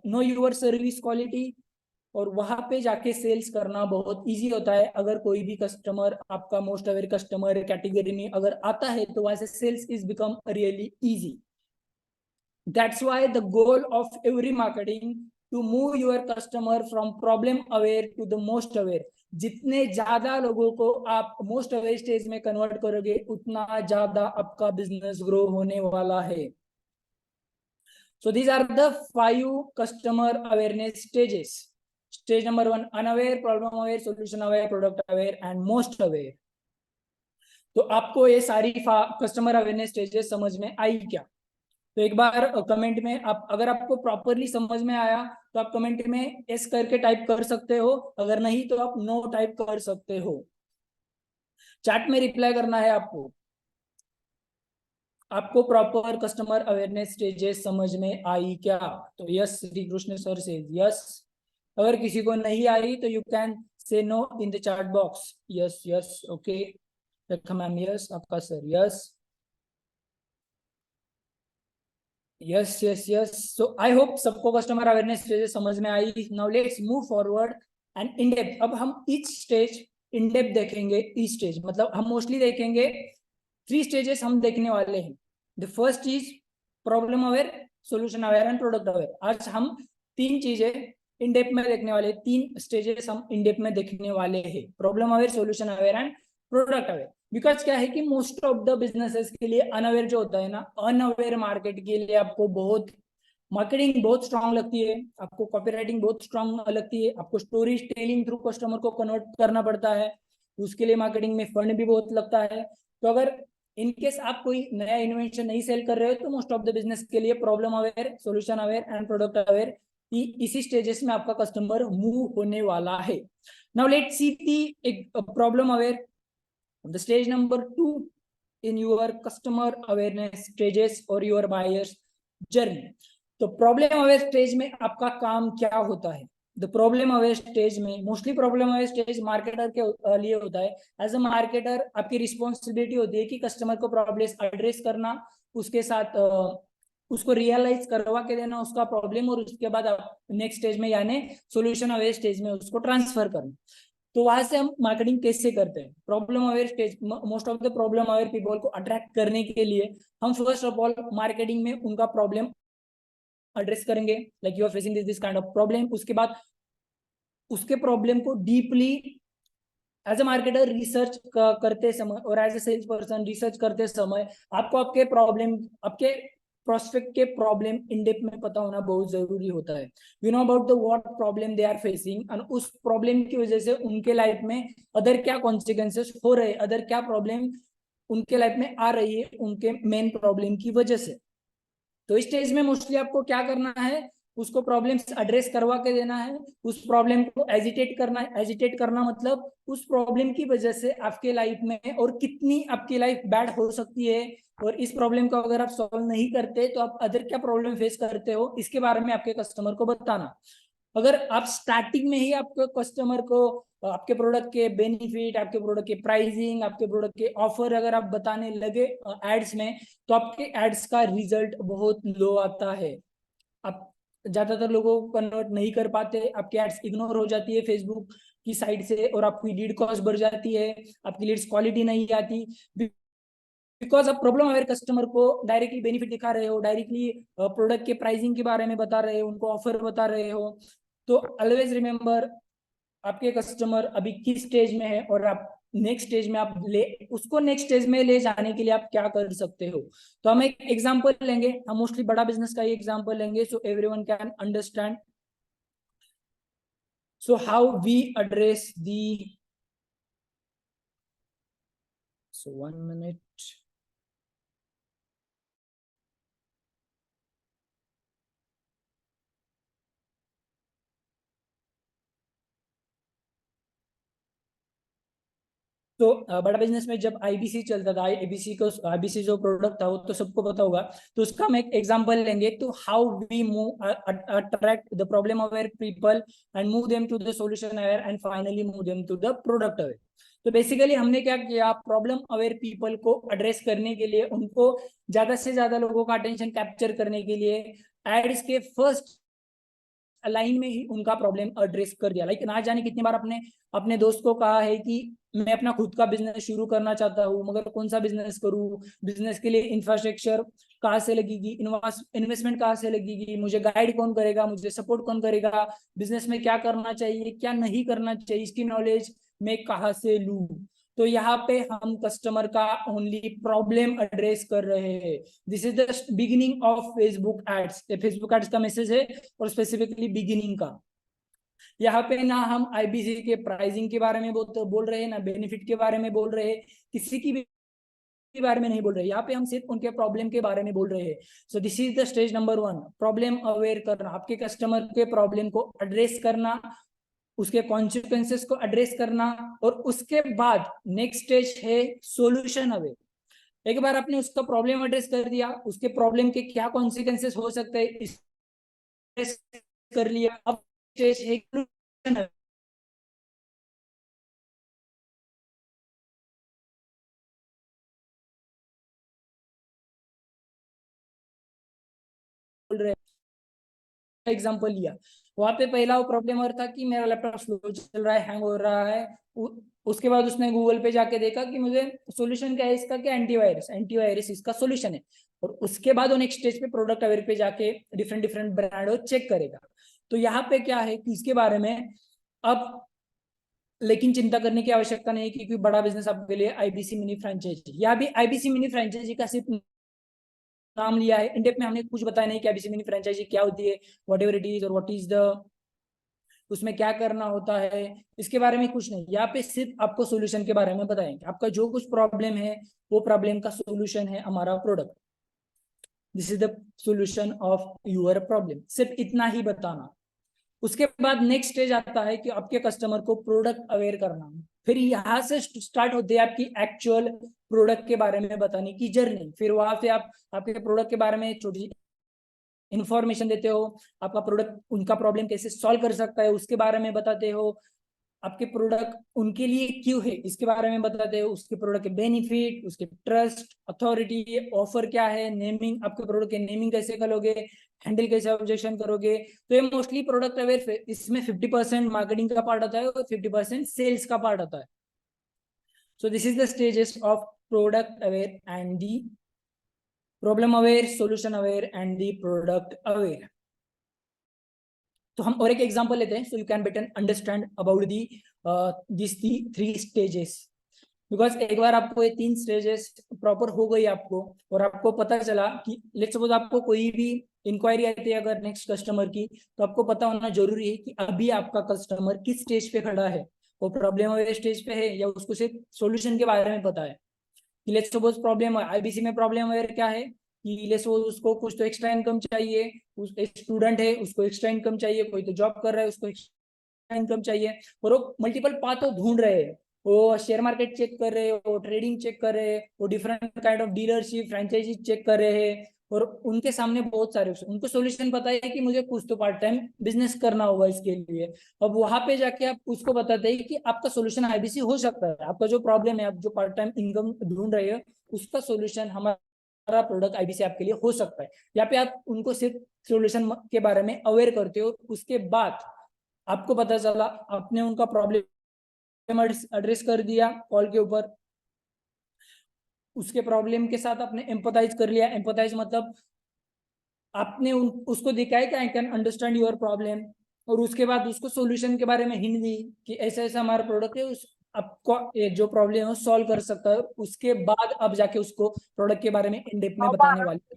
know your service quality। और वहां पे जाके sales करना बहुत easy होता है। अगर कोई भी कस्टमर आपका मोस्ट अवेयर कस्टमर कैटेगरी में अगर आता है तो वैसे sales is become really easy. That's why the goal of every marketing to move your customer from problem aware to the most aware। जितने ज्यादा लोगों को आप मोस्ट अवेयर स्टेज में कन्वर्ट करोगे उतना ज्यादा आपका बिजनेस ग्रो होने वाला है। So these are the 5 customer awareness stages. Stage number 1 unaware, problem aware, solution aware, product aware and most aware। तो आपको ये सारी कस्टमर अवेयरनेस स्टेजेस समझ में आई क्या? तो एक बार कमेंट में आप, अगर आपको प्रॉपरली समझ में आया तो आप कमेंट में एस करके टाइप कर सकते हो, अगर नहीं तो आप नो टाइप कर सकते हो। चैट में रिप्लाई करना है आपको। आपको प्रॉपर कस्टमर अवेयरनेस स्टेजेस समझ में आई क्या? तो यस श्री कृष्ण सर से यस। अगर किसी को नहीं आई तो you can say no in the chat box. Yes yes okay, Rekha ma'am yes, आपका sir yes, yes yes yes. So I hope सबको कस्टमर अवेयरनेस स्टेज समझ में आई। Now let's move forward and in depth. अब हम each stage in depth देखेंगे। Each stage मतलब हम मोस्टली देखेंगे 3 स्टेजेस हम देखने वाले हैं। The first is problem aware, solution aware and product aware. आज हम 3 चीजें इन डेप्थ में देखने वाले, 3 स्टेजेस हम इन डेप्थ में देखने वाले हैं, problem aware, solution aware and product aware. Because क्या है कि मोस्ट ऑफ द बिजनेसेस के लिए अनअवेयर जो होता है ना, अनअवेयर मार्केट के लिए आपको बहुत मार्केटिंग बहुत स्ट्रांग लगती है, आपको कॉपीराइटिंग बहुत स्ट्रांग लगती है, आपको स्टोरी टेलिंग थ्रू कस्टमर को कन्वर्ट करना पड़ता है, उसके लिए मार्केटिंग में फंड भी बहुत लगता है। तो अगर इनकेस आप कोई नया इन्वेंशन नहीं सेल कर रहे हो तो मोस्ट ऑफ द बिजनेस के लिए problem aware, solution aware and product aware इसी स्टेजेस में आपका कस्टमर मूव होने वाला है। Now let's see the problem aware, the stage number 2 in your customer awareness stages or your buyers journey। तो problem aware stage में आपका काम क्या होता है? द प्रॉब्लम अवेयर स्टेज में mostly problem aware stage marketer के लिए होता है। एज अ मार्केटर आपकी रिस्पॉन्सिबिलिटी होती है कि कस्टमर को प्रॉब्लम एड्रेस करना, उसके साथ उसको रियलाइज करवा के देना उसका प्रॉब्लम, और उसके बाद नेक्स्ट स्टेज में यानी सोल्यूशन अवेयर स्टेज में उसको ट्रांसफर करना। तो वहां से हम मार्केटिंग कैसे करते हैं, problem aware stage, most of the problem aware people को अट्रैक्ट करने के लिए हम फर्स्ट ऑफ ऑल मार्केटिंग में उनका प्रॉब्लम एड्रेस करेंगे, like you are facing this kind of problem. उसके बाद उसके प्रॉब्लम को deeply as a marketer research करते समय और as a sales person research करते समय आपको आपके प्रॉब्लम, आपके प्रोस्पेक्ट के प्रॉब्लम इन डेप्थ में पता होना बहुत जरूरी होता है। You know about the what problem they are facing, और उस प्रॉब्लम की वजह से उनके लाइफ में अदर क्या कॉन्सिक्वेंसेस हो रहे, अदर क्या प्रॉब्लम उनके लाइफ में आ रही है उनके मेन प्रॉब्लम की वजह से। तो इस स्टेज में मोस्टली आपको क्या करना है, उसको प्रॉब्लम्स एड्रेस करवा के देना है, उस प्रॉब्लम को एजिटेट करना है। एजिटेट करना मतलब उस प्रॉब्लम की वजह से आपके लाइफ में और कितनी आपकी लाइफ बैड हो सकती है, और इस प्रॉब्लम को अगर आप सॉल्व नहीं करते तो आप अदर क्या प्रॉब्लम फेस करते हो, इसके बारे में आपके कस्टमर को बताना। अगर आप स्टार्टिंग में ही आपके कस्टमर को आपके प्रोडक्ट के बेनिफिट, आपके प्रोडक्ट के प्राइसिंग, आपके प्रोडक्ट के ऑफर अगर आप बताने लगे एड्स में, तो आपके एड्स का रिजल्ट बहुत लो आता है। आप ज्यादातर लोगों को कन्वर्ट नहीं कर पाते, आपकी एड्स इग्नोर हो जाती है फेसबुक की साइड से, और आपकी लीड कॉस्ट बढ़ जाती है, आपकी लीड्स क्वालिटी नहीं आती, बिकॉज आप प्रॉब्लम अवेयर कस्टमर को डायरेक्टली बेनिफिट दिखा रहे हो, डायरेक्टली प्रोडक्ट के प्राइसिंग के बारे में बता रहे हो, उनको ऑफर बता रहे हो। तो ऑलवेज रिमेंबर आपके कस्टमर अभी किस स्टेज में है, और आप नेक्स्ट स्टेज में आप उसको नेक्स्ट स्टेज में ले जाने के लिए आप क्या कर सकते हो। तो हम एक एग्जांपल लेंगे, हम मोस्टली बड़ा बिजनेस का ही एग्जांपल लेंगे, so everyone can understand. So how we address the, so 1 minute। तो बड़ा बिजनेस में जब आईबीसी चलता था, आईबीसी जो प्रोडक्ट था वो तो सबको पता होगा, तो उसका हम एक एग्जांपल लेंगे। तो how we move attract the problem aware people and move them to the solution aware and finally move them to the product aware. तो बेसिकली हमने क्या किया, प्रॉब्लम अवेयर पीपल को एड्रेस करने के लिए, उनको ज्यादा से ज्यादा लोगों का अटेंशन कैप्चर करने के लिए एड्स के फर्स्ट लाइन में ही उनका प्रॉब्लम एड्रेस कर दिया। लाइक ना जाने कितनी बार अपने अपने दोस्त को कहा है कि मैं अपना खुद का बिजनेस शुरू करना चाहता हूँ, मगर कौन सा बिजनेस करूँ, बिजनेस के लिए इंफ्रास्ट्रक्चर कहाँ से लगेगी, इन्वेस्टमेंट कहाँ से लगेगी, मुझे गाइड कौन करेगा, मुझे सपोर्ट कौन करेगा, बिजनेस में क्या करना चाहिए क्या नहीं करना चाहिए, इसकी नॉलेज मैं कहाँ से लूँ। तो यहाँ पे हम कस्टमर का ओनली प्रॉब्लम एड्रेस कर रहे हैं। This is the beginning of Facebook ads. Facebook ads का मैसेज है, और स्पेसिफिकली बिगिनिंग का। यहाँ पे ना हम आईबीसी के प्राइसिंग के बारे में बोल रहे हैं, ना बेनिफिट के बारे में बोल रहे हैं, किसी की भी बारे में नहीं बोल रहे। यहाँ पे हम सिर्फ उनके प्रॉब्लम के बारे में बोल रहे हैं। सो this is the stage number 1, problem aware करना, आपके कस्टमर के प्रॉब्लम को एड्रेस करना, उसके कॉन्सिक्वेंसेस को एड्रेस करना, और उसके बाद नेक्स्ट स्टेज है सोल्यूशन अवेयर। एक बार आपने उसका प्रॉब्लम एड्रेस कर दिया, उसके प्रॉब्लम के क्या कॉन्सिक्वेंसेस हो सकते हैं इस कर लिया, अब स्टेज है solution अवेयर। बोल रहे एग्जांपल लिया, वहां पे पहला वो प्रॉब्लम और था कि मेरा लैपटॉप स्लो चल रहा है, हैंग हो रहा है। उसके बाद उसने गूगल पे जाके देखा कि मुझे सोल्यूशन क्या है इसका, क्या एंटीवायरस इसका सोल्यूशन है। और उसके बाद वो नेक्स्ट स्टेज पे प्रोडक्ट अवेयर पे जाके डिफरेंट डिफरेंट ब्रांड चेक करेगा। तो यहाँ पे क्या है कि इसके बारे में अब लेकिन चिंता करने की आवश्यकता नहीं है, क्योंकि बड़ा बिजनेस आपके लिए आईबीसी मिनी फ्रेंचाइजी, या भी आईबीसी मिनी फ्रेंचाइजी का सिर्फ नाम लिया है, इंडेप्थ में हमने कुछ बताया नहीं कि आईबीसी मिनी फ्रेंचाइजी क्या होती है, व्हाट एवर इट इज, और व्हाट इज द उसमें क्या करना होता है, इसके बारे में कुछ नहीं। यहाँ पे सिर्फ आपको सोल्यूशन के बारे में बताएंगे, आपका जो कुछ प्रॉब्लम है वो प्रॉब्लम का सोल्यूशन है हमारा product. This is the solution of your problem, सिर्फ इतना ही बताना। उसके बाद नेक्स्ट स्टेज आता है कि आपके कस्टमर को प्रोडक्ट अवेयर करना। फिर यहाँ से स्टार्ट होते हैं आपकी एक्चुअल प्रोडक्ट के बारे में बताने की जर्नी। फिर वहां से आप आपके प्रोडक्ट के बारे में छोटी इंफॉर्मेशन देते हो, आपका प्रोडक्ट उनका प्रॉब्लम कैसे सॉल्व कर सकता है उसके बारे में बताते हो, आपके प्रोडक्ट उनके लिए क्यों है इसके बारे में बताते हैं, उसके प्रोडक्ट के बेनिफिट, उसके ट्रस्ट, अथॉरिटी, ऑफर क्या है, नेमिंग, आपके प्रोडक्ट के नेमिंग कैसे करोगे, हैंडल कैसे ऑब्जेक्शन करोगे। तो ये मोस्टली प्रोडक्ट अवेयर, इसमें 50% मार्केटिंग का पार्ट आता है और 50% सेल्स का पार्ट आता है। सो this is the stages of product aware and the problem aware, solution aware and the product aware. तो हम और एक एग्जांपल लेते हैं, so you can better understand about the this the 3 stages. Because एक बार आपको ये 3 स्टेजेस प्रॉपर हो गई आपको, और आपको पता चला कि लेट्स सपोज आपको कोई भी इंक्वायरी आती है अगर नेक्स्ट कस्टमर की, तो आपको पता होना जरूरी है कि अभी आपका कस्टमर किस स्टेज पे खड़ा है, वो प्रॉब्लम अवेयर स्टेज पे है या उसको सिर्फ सॉल्यूशन के बारे में पता है। कि लेट्स सपोज प्रॉब्लम आईबीसी में प्रॉब्लम अवेयर क्या है कि लेट्स सपोज उसको कुछ तो एक्स्ट्रा इनकम चाहिए, उस एक स्टूडेंट है उसको एक्स्ट्रा इनकम चाहिए, कोई तो जॉब कर रहा है उसको एक्स्ट्रा इनकम चाहिए, और वो मल्टीपल पाथ ढूंढ रहे हैं, वो शेयर मार्केट चेक कर रहे हैं, वो ट्रेडिंग चेक कर रहे हैं, वो different kind of dealership franchisee check कर रहे हैं, और उनके सामने बहुत सारे उनको सोल्यूशन पता है कि मुझे कुछ तो पार्ट टाइम बिजनेस करना होगा इसके लिए। अब वहां पे जाके आप उसको बताते हैं कि आपका सोल्यूशन आईबीसी हो सकता है, आपका जो प्रॉब्लम है, आप जो पार्ट टाइम इनकम ढूंढ रहे हो उसका सोल्यूशन हमारा प्रोडक्ट आईबीसी आपके लिए हो सकता है। यहाँ पे आप उनको सिर्फ सोल्यूशन के बारे में अवेयर करते हो, उसके बाद आपको पता चला आपने उनका प्रॉब्लम एड्रेस कर दिया कॉल के ऊपर, उसके प्रॉब्लम के साथ आपने एम्पथाइज कर लिया। एम्पथाइज मतलब आपने उसको दिखाया कि I can understand your problem, और उसके बाद उसको सॉल्यूशन के बारे में हिंट दी कि ऐसा ऐसा हमारा प्रोडक्ट है, उस आपको जो प्रॉब्लम है सॉल्व कर सकता है। उसके बाद अब जाके उसको प्रोडक्ट के बारे में इन डेप्थ में बताने वाले।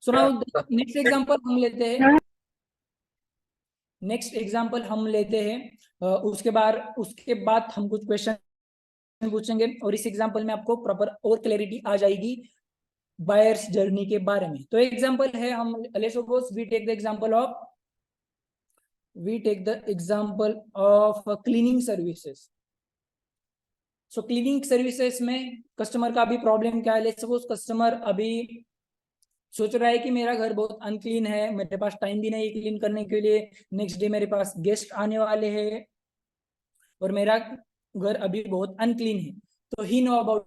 सो नाउ नेक्स्ट एग्जांपल हम लेते हैं, उसके बाद हम कुछ क्वेश्चन पूछेंगे, और इस एग्जांपल में आपको प्रॉपर और क्लैरिटी आ जाएगी बायर्स जर्नी के बारे में। तो एग्जांपल है, हम let's suppose we take the example of cleaning services. So cleaning services में कस्टमर का अभी प्रॉब्लम क्या है, लेट्स सपोज कस्टमर अभी सोच रहा है कि मेरा घर बहुत अनक्लीन है, मेरे पास टाइम भी नहीं क्लीन करने के लिए, नेक्स्ट डे मेरे पास गेस्ट आने वाले हैं और मेरा घर अभी बहुत अनक्लीन है। तो ही नो अबाउट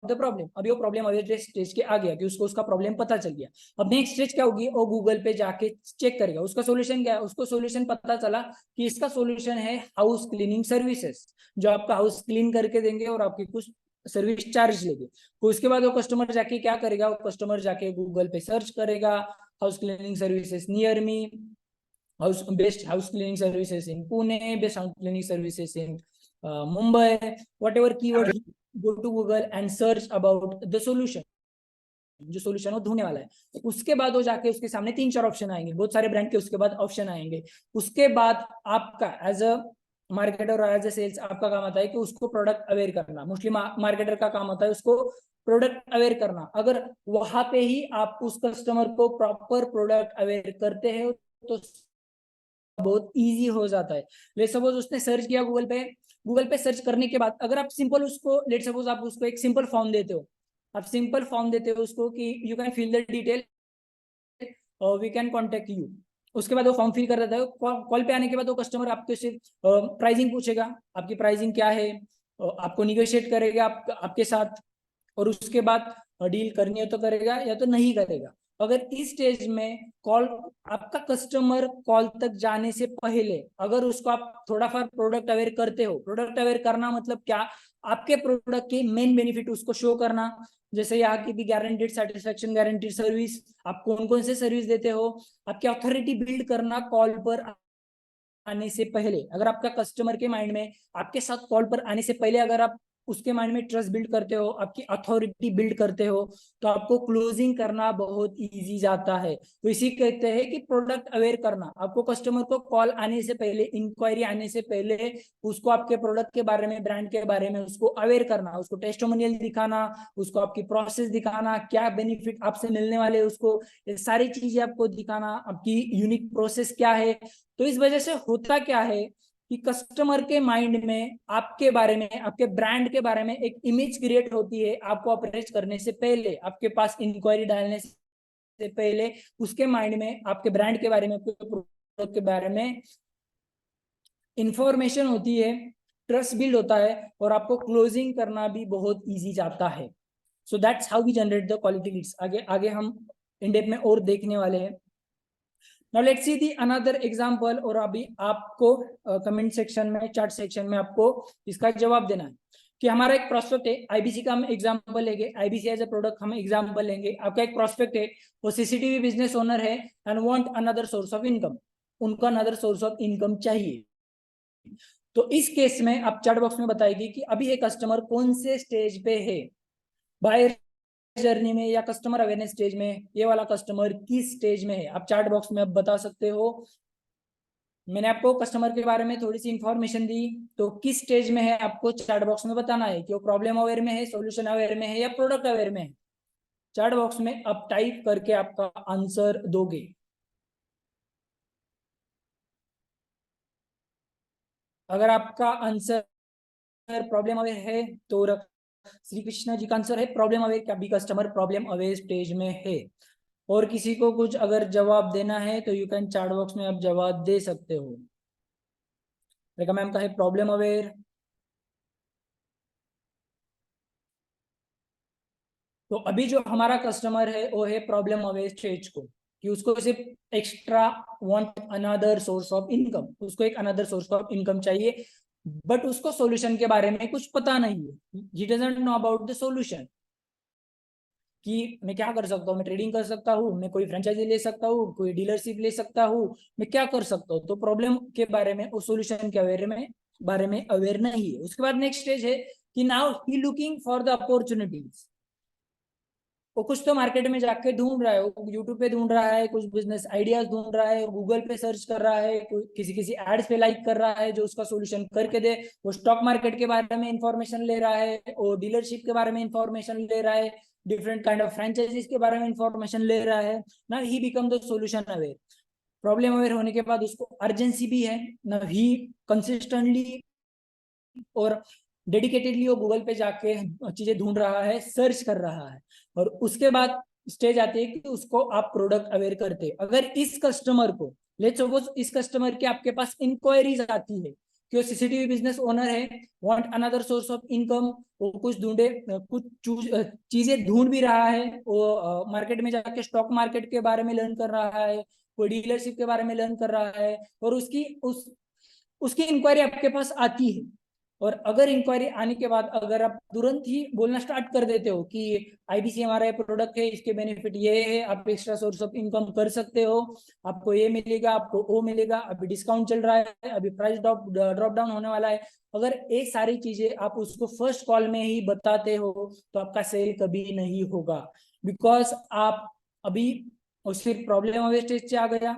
द प्रॉब्लम, अभी वो प्रॉब्लम अवेयर स्टेज के आ गया कि उसको उसका प्रॉब्लम पता चल गया। अब नेक्स्ट स्टेज क्या होगी, वो गूगल पे जाके चेक करेगा उसका सॉल्यूशन क्या है। उसको सॉल्यूशन पता चला कि इसका सॉल्यूशन है हाउस क्लीनिंग सर्विसेज, जो आपका हाउस क्लीन करके देंगे और आपकी कुछ सर्विस चार्ज लेंगे। तो उसके बाद वो कस्टमर जाके क्या करेगा, वो कस्टमर जाके गूगल पे सर्च करेगा house cleaning services near me, best house cleaning services in Pune, best house cleaning services in Mumbai, whatever keyword he go to Google and search about the solution, जो solution वो ढूंढने वाला है। उसके बाद वो जाके उसके सामने 3-4 ऑप्शन आएंगे, बहुत सारे ब्रांड के उसके बाद ऑप्शन आएंगे। उसके बाद आपका एज अ मार्केटर और एज अ सेल्स आपका काम आता है कि उसको प्रोडक्ट अवेयर करना। मोस्टली मार्केटर का काम होता है उसको प्रोडक्ट अवेयर करना। अगर वहां पे ही आप उस कस्टमर को प्रॉपर प्रोडक्ट अवेयर करते हैं तो बहुत इजी हो जाता है। लेट्स सपोज उसने सर्च किया गूगल पे सर्च करने के बाद अगर आप सिंपल उसको लेट्स सपोज आप उसको एक सिंपल फॉर्म देते हो, उसको कि you can fill the detail, we can contact you. उसके बाद वो फॉर्म फिल कर देता है। कॉल पे आने के बाद वो कस्टमर आपके से प्राइसिंग पूछेगा, आपकी प्राइसिंग क्या है, आपको निगोशिएट करेगा आपके साथ, और उसके बाद डील करनी है तो करेगा या तो नहीं करेगा। अगर इस स्टेज में कॉल आपका कस्टमर कॉल तक जाने से पहले अगर उसको आप थोड़ा फार प्रोडक्ट अवेयर करते हो, प्रोडक्ट अवेयर करना मतलब क्या, आपके प्रोडक्ट के मेन बेनिफिट उसको शो करना। जैसे यहाँ की भी गारंटीड सेटिस्फेक्शन, गारंटीड सर्विस, आप कौन कौन से सर्विस देते हो, आपकी अथॉरिटी बिल्ड करना कॉल पर आने से पहले। अगर आपका कस्टमर के माइंड में आपके साथ कॉल पर आने से पहले अगर आप उसके माइंड में ट्रस्ट बिल्ड करते हो, आपकी अथॉरिटी बिल्ड करते हो, तो आपको क्लोजिंग करना बहुत इजी जाता है। तो इसी कहते हैं कि प्रोडक्ट अवेयर करना। आपको कस्टमर को कॉल आने से पहले, इंक्वायरी आने से पहले उसको आपके प्रोडक्ट के बारे में, ब्रांड के बारे में उसको अवेयर करना, उसको टेस्टिमोनियल दिखाना, उसको आपकी प्रोसेस दिखाना, क्या बेनिफिट आपसे मिलने वाले उसको, ये सारी चीजें आपको दिखाना, आपकी यूनिक प्रोसेस क्या है। तो इस वजह से होता क्या है कि कस्टमर के माइंड में आपके बारे में, आपके ब्रांड के बारे में एक इमेज क्रिएट होती है। आपको अप्रोच करने से पहले, आपके पास इंक्वायरी डालने से पहले उसके माइंड में आपके ब्रांड के बारे में, आपके प्रोडक्ट के बारे में इंफॉर्मेशन होती है, ट्रस्ट बिल्ड होता है, और आपको क्लोजिंग करना भी बहुत इजी जाता है. So that's how we generate the quality leads. आगे आगे हम इन डेप्थ में और देखने वाले हैं. Now let's see the another example. और अभी आपको कमेंट सेक्शन में, चैट सेक्शन में आपको इसका जवाब देना है कि हमारा एक प्रोस्पेक्ट है, आईबीसी का हम एग्जांपल लेंगे. आईबीसी एज ए प्रोडक्ट हम एग्जांपल लेंगे. आपका एक प्रोस्पेक्ट है, वो सीसीटीवी बिजनेस ओनर है and want another source of income. उनको अनदर सोर्स ऑफ इनकम चाहिए. तो इस केस में आप चैट बॉक्स में बताएगी कि अभी ये कस्टमर कौन से स्टेज पे है, बायर जर्नी में या कस्टमर अवेयरनेस स्टेज में. ये वाला कस्टमर किस स्टेज में है, आप चैट बॉक्स में अब बता सकते हो. मैंने आपको कस्टमर के बारे में थोड़ी सी इंफॉर्मेशन दी, तो किस स्टेज में है आपको चैट बॉक्स में बताना है कि वो प्रॉब्लम अवेयर में है, सॉल्यूशन अवेयर में है या प्रोडक्ट अवेयर में है. चैट बॉक्स में आप टाइप करके आपका आंसर दोगे. अगर आपका आंसर प्रॉब्लम अवेयर है तो श्री कृष्णा जी का आंसर है प्रॉब्लम अवेयर. क्या भी कस्टमर प्रॉब्लम अवेयर स्टेज में है. और किसी को कुछ अगर जवाब देना है तो यू कैन चैट बॉक्स में आप जवाब दे सकते हो. रेखा मैम का है प्रॉब्लम अवेयर. तो अभी जो हमारा कस्टमर है वो है प्रॉब्लम अवेयर स्टेज को, कि उसको सिर्फ extra want another source of income, उसको एक अनदर सोर्स ऑफ इनकम चाहिए, बट उसको सॉल्यूशन के बारे में कुछ पता नहीं है. He doesn't know about the solution, कि मैं क्या कर सकता हूँ, मैं ट्रेडिंग कर सकता हूँ, मैं कोई फ्रेंचाइजी ले सकता हूँ, कोई डीलरशिप ले सकता हूँ, मैं क्या कर सकता हूँ. तो प्रॉब्लम के बारे में और सॉल्यूशन के बारे में अवेयर नहीं है. उसके बाद नेक्स्ट स्टेज है कि now he looking for the opportunities. वो कुछ तो मार्केट में जाके ढूंढ रहा है, वो यूट्यूब पे ढूंढ रहा है, कुछ बिजनेस आइडियाज ढूंढ रहा है, गूगल पे सर्च कर रहा है, किसी एड्स पे लाइक कर रहा है जो उसका सॉल्यूशन करके दे. वो स्टॉक मार्केट के बारे में इंफॉर्मेशन ले रहा है, और डीलरशिप के बारे में इंफॉर्मेशन ले रहा है, डिफरेंट काइंड ऑफ फ्रेंचाइजीज के बारे में इंफॉर्मेशन ले रहा है. ना he become the solution aware. Problem aware होने के बाद उसको अर्जेंसी भी है ना, ही कंसिस्टेंटली और डेडिकेटेडली वो गूगल पे जाके चीजें ढूंढ रहा है, सर्च कर रहा है. और उसके बाद स्टेज आती है कि उसको आप प्रोडक्ट अवेयर करते. अगर इस कस्टमर को, लेट्स सपोज इस कस्टमर के आपके पास इंक्वायरीज आती है कि वो सीसीटीवी बिजनेस ओनर है, want another source of income, वो कुछ चीजें ढूंढ भी रहा है, वो मार्केट में जाके स्टॉक मार्केट के बारे में लर्न कर रहा है, कोई डीलरशिप के बारे में लर्न कर रहा है, और उसकी इंक्वायरी आपके पास आती है. और अगर इंक्वायरी आने के बाद अगर आप तुरंत ही बोलना स्टार्ट कर देते हो कि आईबीसी हमारा प्रोडक्ट है, इसके बेनिफिट ये है, आप एक्स्ट्रा सोर्स ऑफ इनकम कर सकते हो, आपको ये मिलेगा, आपको वो मिलेगा, अभी डिस्काउंट चल रहा है, अभी प्राइस ड्रॉप डाउन होने वाला है, अगर ये सारी चीजें आप उसको फर्स्ट कॉल में ही बताते हो तो आपका सेल कभी नहीं होगा. बिकॉज आप अभी सिर्फ प्रॉब्लम अवेयर स्टेज से आ गया,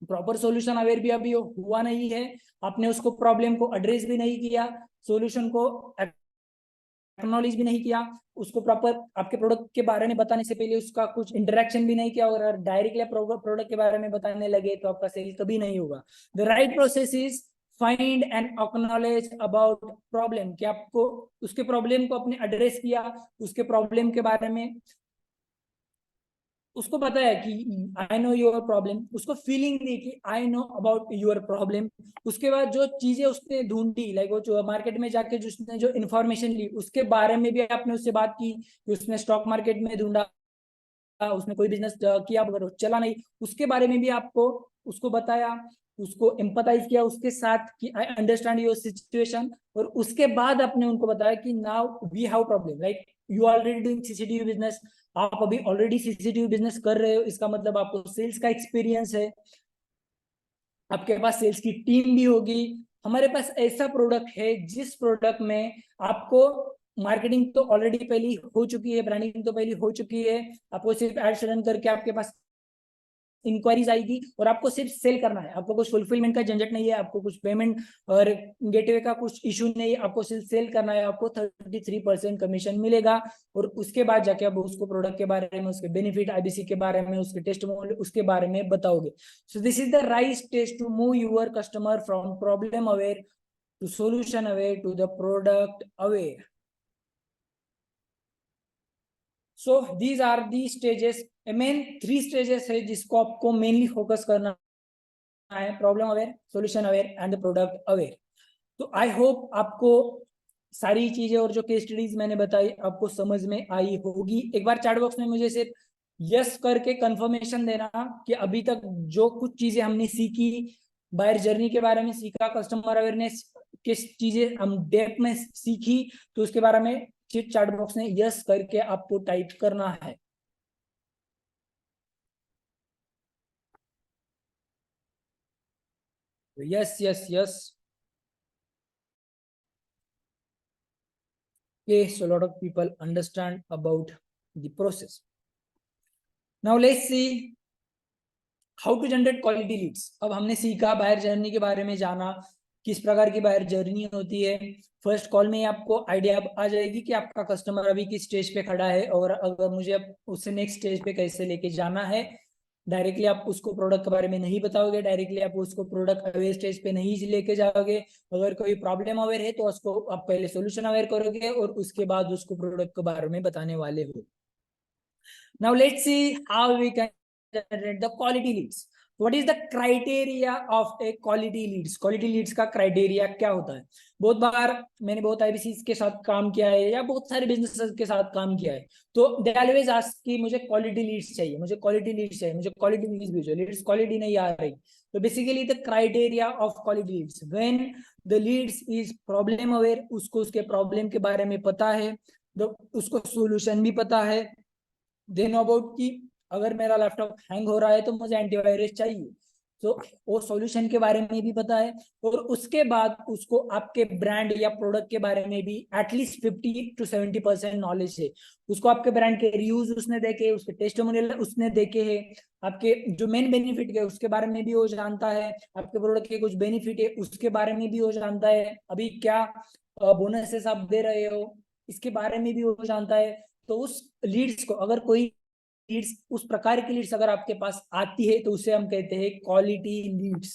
प्रॉपर सॉल्यूशन अवेयर भी अभी हुआ नहीं है, आपने उसको प्रॉब्लम को एड्रेस भी नहीं किया, सॉल्यूशन को एक्नॉलेज भी नहीं किया, उसको प्रॉपर आपके प्रोडक्ट के बारे में बताने से पहले उसका कुछ इंटरेक्शन भी नहीं किया, और डायरेक्टली प्रोडक्ट के बारे में बताने लगे तो आपका सेल कभी नहीं होगा. The right process is find and acknowledge about problem, कि आपको उसके प्रॉब्लम को अपने एड्रेस किया, उसके प्रॉब्लम के बारे में उसको पता है कि आई नो योर प्रॉब्लम, उसको फीलिंग दी कि I know about your problem. उसके बाद जो चीजें उसने ढूंढी, लाइक वो जो मार्केट में जाके जिसने जो इन्फॉर्मेशन ली उसके बारे में भी आपने उससे बात की कि उसने स्टॉक मार्केट में ढूंढा, उसने कोई बिजनेस किया मगर चला नहीं, उसके बारे में भी आपको उसको बताया, उसको एम्पथाइज किया उसके साथ कि आई अंडरस्टैंड योर सिचुएशन. और उसके बाद आपने उनको बताया कि now we have problem, like you are already doing CCTV business, आप अभी ऑलरेडी सीसीटीवी बिजनेस कर रहे हो, इसका मतलब आपको सेल्स का एक्सपीरियंस है, आपके पास सेल्स की टीम भी होगी. हमारे पास ऐसा प्रोडक्ट है जिस प्रोडक्ट में आपको मार्केटिंग तो ऑलरेडी पहली हो चुकी है, ब्रांडिंग तो पहली हो चुकी है, आपको सिर्फ एड्स रन करके आपके पास इंक्वायरीज आएगी और आपको सिर्फ सेल करना है, आपको कुछ फुलफिलमेंट का झंझट नहीं है, आपको कुछ पेमेंट और गेटवे का कुछ इशू नहीं है, आपको सिर्फ सेल करना है, आपको 33% कमीशन मिलेगा. और उसके बाद जाके आप उसको प्रोडक्ट के बारे में, उसके बेनिफिट, आईबीसी के बारे में, उसके टेस्टिमोनियल, उसके बारे में बताओगे. So this is the right stage to move your customer from problem aware to solution aware to the product aware. So these are the stages, main 3 stages है जिसको आपको मेनली फोकस करना है problem aware, solution aware and the product aware. तो I hope आपको सारी चीजें और जो केस स्टडीज मैंने बताई आपको समझ में आई होगी। एक बार चैट बॉक्स में मुझे सिर्फ यस करके कंफर्मेशन देना कि अभी तक जो कुछ चीजें हमने सीखी, बायर जर्नी के बारे में सीखा, कस्टमर अवेयरनेस किस चीजें हम डेप्थ में सीखी, तो उसके बारे में चैट बॉक्स में यस करके आपको टाइप करना है। Yes yes yes. Okay, so a lot of people understand about the process. Now let's see how to generate quality leads. अब हमने सीखा बायर जर्नी के बारे में, जाना किस प्रकार की बायर जर्नी होती है। फर्स्ट कॉल में ही आपको आइडिया आ जाएगी कि आपका कस्टमर अभी किस स्टेज पे खड़ा है और अगर मुझे अब उससे नेक्स्ट स्टेज पे कैसे लेके जाना है। डायरेक्टली आप उसको प्रोडक्ट के बारे में नहीं बताओगे, डायरेक्टली आप उसको प्रोडक्ट अवेयर स्टेज पे नहीं लेके जाओगे। अगर कोई प्रॉब्लम अवेयर है तो उसको आप पहले सॉल्यूशन अवेयर करोगे और उसके बाद उसको प्रोडक्ट के बारे में बताने वाले हो। Now let's see how we can generate the quality leads. What is the criteria of a quality leads? Quality leads का criteria क्या होता है? बहुत बार मैंने बहुत IBCs के साथ काम किया है या बहुत सारे बिजनेसेस के साथ काम किया है, तो they always ask कि मुझे quality leads चाहिए, मुझे quality leads चाहिए, मुझे quality leads भेजो, leads quality नहीं आ रही। तो basically the criteria of quality leads, when the leads is problem aware, उसको उसके problem के बारे में पता है, उसको solution भी पता है, दे नो अबाउट कि अगर मेरा लैपटॉप हैंग हो रहा है तो मुझे एंटीवायरस चाहिए, तो वो सॉल्यूशन के बारे में भी पता है। और उसके बाद उसको आपके ब्रांड या प्रोडक्ट के बारे में भी एटलीस्ट 50 to 70% नॉलेज है। उसको आपके ब्रांड के रिव्यूज उसने देखे, उसके टेस्टिमोनियल उसने देखे हैं, आपके जो मेन बेनिफिट है उसके बारे में भी वो जानता है, आपके प्रोडक्ट के कुछ बेनिफिट है उसके बारे में भी वो जानता है, अभी क्या बोनसेस आप दे रहे हो इसके बारे में भी वो जानता है। तो उस लीड्स को, अगर कोई लीड्स उस प्रकार की लीड्स अगर आपके पास आती है तो उसे हम कहते हैं क्वालिटी लीड्स।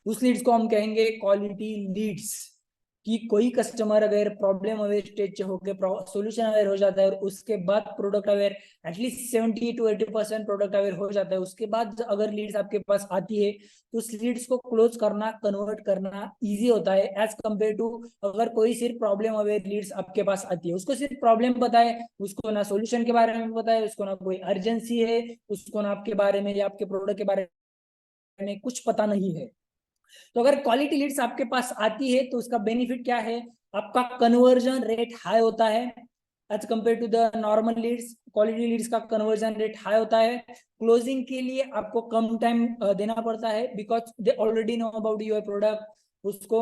उस लीड्स को हम कहेंगे क्वालिटी लीड्स। कि कोई कस्टमर अगर प्रॉब्लम अवेयर स्टेज होकर सॉल्यूशन अवेयर हो जाता है और उसके बाद product aware at least 70 to 80% product aware हो जाता है, उसके बाद अगर लीड्स आपके पास आती है तो उस लीड्स को क्लोज करना, कन्वर्ट करना इजी होता है एज कम्पेयर टू अगर कोई सिर्फ प्रॉब्लम अवेयर लीड्स आपके पास आती है, उसको सिर्फ प्रॉब्लम पता है, उसको ना सॉल्यूशन के बारे में पता है, उसको ना कोई अर्जेंसी है, उसको ना आपके बारे में या आपके प्रोडक्ट के बारे में कुछ पता नहीं है। तो अगर क्वालिटी लीड्स आपके पास आती है तो उसका बेनिफिट क्या है, आपका कन्वर्जन रेट हाई होता है as compare to the normal leads. Quality leads का कन्वर्जन रेट हाई होता है, क्लोजिंग के लिए आपको कम टाइम देना पड़ता है because they already know about your product. उसको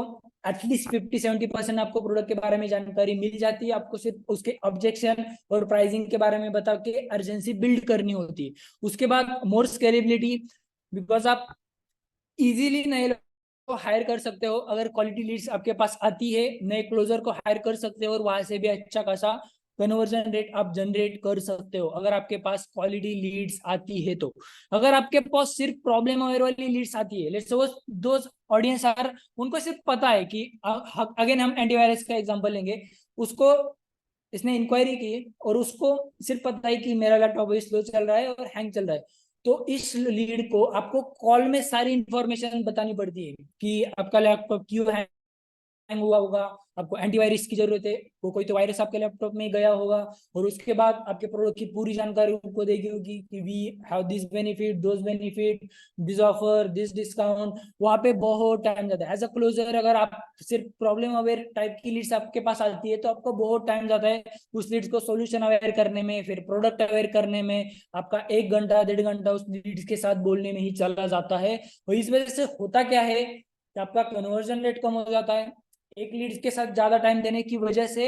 एटलीस्ट 50-70% आपको प्रोडक्ट के बारे में जानकारी मिल जाती है, आपको सिर्फ उसके ऑब्जेक्शन और प्राइसिंग के बारे में बता के अर्जेंसी बिल्ड करनी होती है। उसके बाद मोर स्केलेबिलिटी, बिकॉज आप इजीली नए को हायर कर सकते हो। अगर क्वालिटी लीड्स आपके पास आती है, नए क्लोजर को हायर कर सकते हो और वहां से भी अच्छा खासा कन्वर्जन रेट आप जनरेट कर सकते हो अगर आपके पास क्वालिटी लीड्स आती है। तो अगर आपके पास सिर्फ प्रॉब्लम अवेयर वाली लीड्स आती है, let's suppose those audience are, उनको सिर्फ पता है कि अगेन हम एंटीवायरस का एग्जांपल लेंगे, उसको इसने इंक्वायरी की और उसको सिर्फ पता है कि मेरा लैपटॉप स्लो चल रहा है और हैंग चल रहा है, तो इस लीड को आपको कॉल में सारी इंफॉर्मेशन बतानी पड़ती है कि आपका लैपटॉप क्यों हैंग हुआ होगा, आपको एंटीवायरस की जरूरत है, वो कोई तो वायरस आपके लैपटॉप में गया होगा, और उसके बाद आपके प्रोडक्ट की पूरी जानकारी उनको देगी होगी कि we have this benefit, those benefit, this offer, this discount. वहां पे बहुत टाइम जाता है। एज अ क्लोजर अगर आप सिर्फ प्रॉब्लम अवेयर टाइप की लीड्स आपके पास आती है तो आपको बहुत टाइम जाता है उस लीड्स को सोल्यूशन अवेयर करने में, फिर प्रोडक्ट अवेयर करने में आपका 1 घंटा 1.5 घंटा उस लीड्स के साथ बोलने में ही चला जाता है। और इस वजह से होता क्या है कि आपका कन्वर्जन रेट कम हो जाता है। एक लीड्स के साथ ज्यादा टाइम देने की वजह से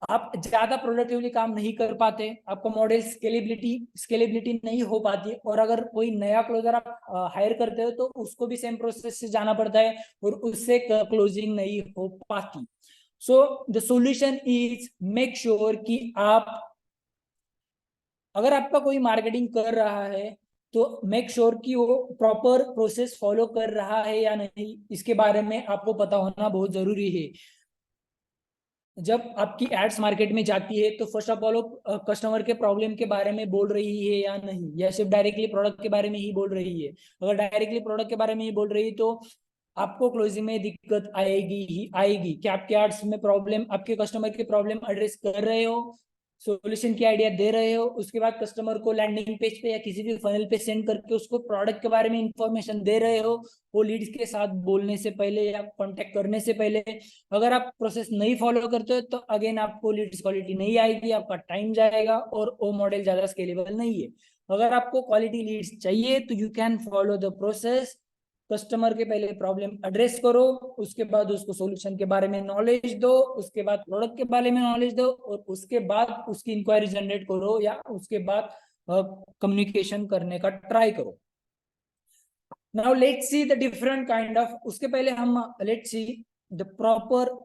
आप ज्यादा प्रोडक्टिवली काम नहीं कर पाते, आपको मॉडल स्केलेबिलिटी नहीं हो पाती। और अगर कोई नया क्लोजर आप हायर करते हो तो उसको भी सेम प्रोसेस से जाना पड़ता है और उससे क्लोजिंग नहीं हो पाती। So the solution is make sure कि आप, अगर आपका कोई मार्केटिंग कर रहा है तो मेक श्योर कि वो प्रॉपर प्रोसेस फॉलो कर रहा है या नहीं, इसके बारे में आपको पता होना बहुत जरूरी है। जब आपकी एड्स मार्केट में जाती है तो फर्स्ट ऑफ ऑल कस्टमर के प्रॉब्लम के बारे में बोल रही है या नहीं, या सिर्फ डायरेक्टली प्रोडक्ट के बारे में ही बोल रही है। अगर डायरेक्टली प्रोडक्ट के बारे में ही बोल रही है तो आपको क्लोजिंग में दिक्कत आएगी ही आएगी कि आपके एड्स में प्रॉब्लम, आपके कस्टमर के प्रॉब्लम एड्रेस कर रहे हो, सॉल्यूशन की आइडिया दे रहे हो, उसके बाद कस्टमर को लैंडिंग पेज पे या किसी भी फनल पे सेंड करके उसको प्रोडक्ट के बारे में इंफॉर्मेशन दे रहे हो, वो लीड्स के साथ बोलने से पहले या कांटेक्ट करने से पहले। अगर आप प्रोसेस नहीं फॉलो करते हो तो अगेन आपको लीड्स क्वालिटी नहीं आएगी, आपका टाइम जाएगा और वो मॉडल ज्यादा स्केलेबल नहीं है। अगर आपको क्वालिटी लीड्स चाहिए तो you can follow the process. Customer के पहले प्रॉब्लम एड्रेस करो, उसके बाद उसको सॉल्यूशन के बारे में नॉलेज दो, उसके बाद प्रोडक्ट के बारे में नॉलेज दो, और उसके बाद उसकी इंक्वायरी जनरेट करो या उसके बाद कम्युनिकेशन करने का ट्राई करो। Now let's see the different kind of, उसके पहले हम let's see the proper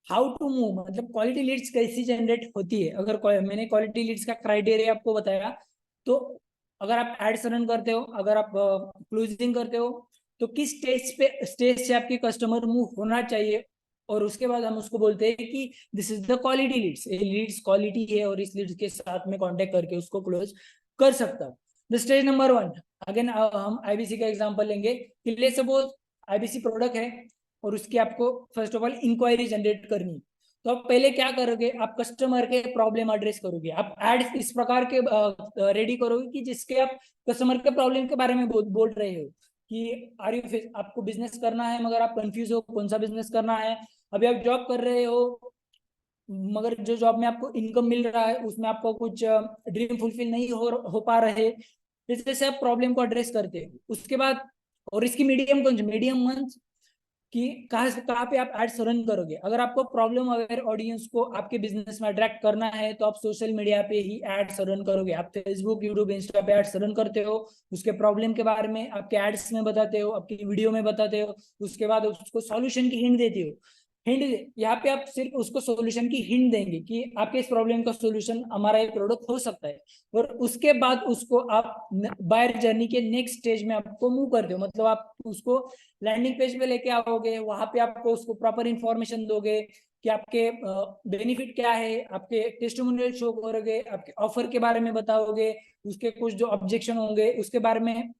how to move, मतलब क्वालिटी लीड्स कैसी जनरेट होती है। अगर मैंने क्वालिटी लीड्स का क्राइटेरिया आपको बताया, तो अगर आप एड्स रन करते हो, अगर आप क्लोजिंग करते हो, तो किस स्टेज से आपके कस्टमर मूव होना चाहिए, और उसके बाद हम उसको बोलते हैं कि this is the quality Leeds, ये लीड्स क्वालिटी है और इस लीड्स के साथ में कांटेक्ट करके उसको क्लोज कर सकता हूँ। द स्टेज नंबर 1, अगेन हम आईबीसी का एग्जांपल लेंगे कि लेट्स सपोज आईबीसी प्रोडक्ट है और उसकी आपको first of all enquiry generate करनी है। तो आप पहले क्या करोगे, आप कस्टमर के प्रॉब्लम एड्रेस करोगे, आप एड्स इस प्रकार के रेडी करोगे कि जिसके आप कस्टमर के प्रॉब्लम के बारे में बोल रहे हो कि आर यू, आपको बिजनेस करना है मगर आप कंफ्यूज हो कौन सा बिजनेस करना है। अभी आप जॉब कर रहे हो मगर जो जॉब में आपको इनकम मिल रहा है उसमें आपको कुछ ड्रीम फुलफिल नहीं हो पा रहे, इस तरह से आप प्रॉब्लम को एड्रेस करते हो। उसके बाद, और इसकी मीडियम मंथ कि कहाँ पे आप एड्स रन करोगे। अगर आपको प्रॉब्लम अवेयर ऑडियंस को आपके बिजनेस में अट्रैक्ट करना है तो आप सोशल मीडिया पे ही एड्स रन करोगे। आप फेसबुक, यूट्यूब, इंस्टा पे एड्स रन करते हो, उसके प्रॉब्लम के बारे में आपके एड्स में बताते हो, आपकी वीडियो में बताते हो, उसके बाद उसको सॉल्यूशन की हिंट देते हो। हिंट यहाँ पे आप सिर्फ उसको सॉल्यूशन की हिंट देंगे कि आपके इस प्रॉब्लम का सॉल्यूशन हमारा ये प्रोडक्ट हो सकता है, और उसके बाद उसको आप बायर जर्नी के नेक्स्ट स्टेज में आपको मूव करते हो। मतलब आप उसको लैंडिंग पेज पे लेके आओगे, वहां पे आपको उसको प्रॉपर इंफॉर्मेशन दोगे कि आपके बेनिफिट क्या है, आपके टेस्टिमोनियल शो करोगे, आपके ऑफर के बारे में बताओगे, उसके कुछ जो ऑब्जेक्शन होंगे उसके बारे में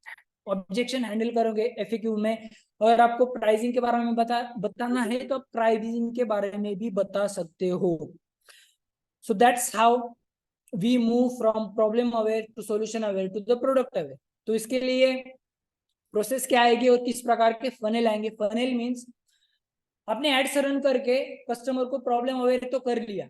ऑब्जेक्शन हैंडल करोगे एफएक्यू में। और आपको प्राइसिंग के बारे में बताना है तो आप प्राइसिंग के बारे में भी बता सकते हो। So that's how we move from problem aware to solution aware to the product aware. तो इसके लिए प्रोसेस क्या आएगी और किस प्रकार के फनेल आएंगे। फनेल मींस आपने एड्स रन करके कस्टमर को प्रॉब्लम अवेयर तो कर लिया,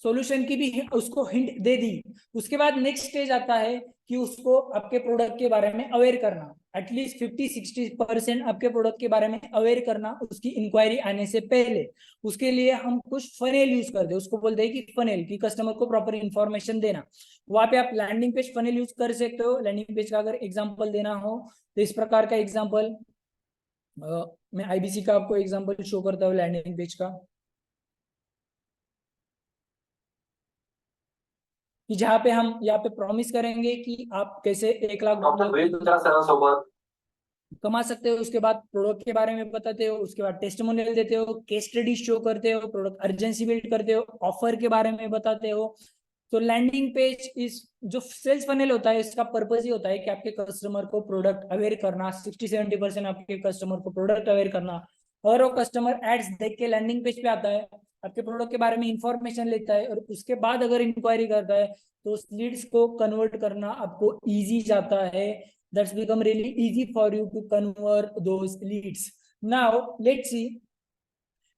सॉल्यूशन की भी उसको हिंट दे दी, उसके बाद नेक्स्ट स्टेज आता है कि उसको आपके प्रोडक्ट के बारे में अवेयर करना, एटलीस्ट 50-60% आपके प्रोडक्ट के बारे में अवेयर करना उसकी इंक्वायरी आने से पहले। उसके लिए हम कुछ फनेल यूज करते हैं, उसको बोलते हैं कि फनेल की कस्टमर को प्रॉपर इंफॉर्मेशन देना। वहां पे आप लैंडिंग पेज फनेल यूज कर सकते हो। लैंडिंग पेज का अगर एग्जाम्पल देना हो तो इस प्रकार का एग्जाम्पल, मैं आईबीसी का आपको एग्जाम्पल शो करता हूँ लैंडिंग पेज का, कि जहाँ पे हम यहाँ पे प्रॉमिस करेंगे कि आप कैसे 1 लाख कमा सकते हो। उसके बाद प्रोडक्ट के बारे में बताते हो, उसके बाद टेस्टिमोनियल देते हो, केस स्टडी शो करते हो, प्रोडक्ट अर्जेंसी बिल्ड करते हो, ऑफर के बारे में बताते हो। तो लैंडिंग पेज इस जो सेल्स फनेल होता है इसका पर्पज ही होता है कि आपके कस्टमर को प्रोडक्ट अवेयर करना, 60-70% आपके कस्टमर को प्रोडक्ट अवेयर करना। और वो कस्टमर एड्स देख के लैंडिंग पेज पे आता है, आपके प्रोडक्ट के बारे में इंफॉर्मेशन लेता है, और उसके बाद अगर इंक्वायरी करता है तो उस लीड्स को कन्वर्ट करना आपको ईजी जाता है। That's become really easy for you to convert those leads. Now let's see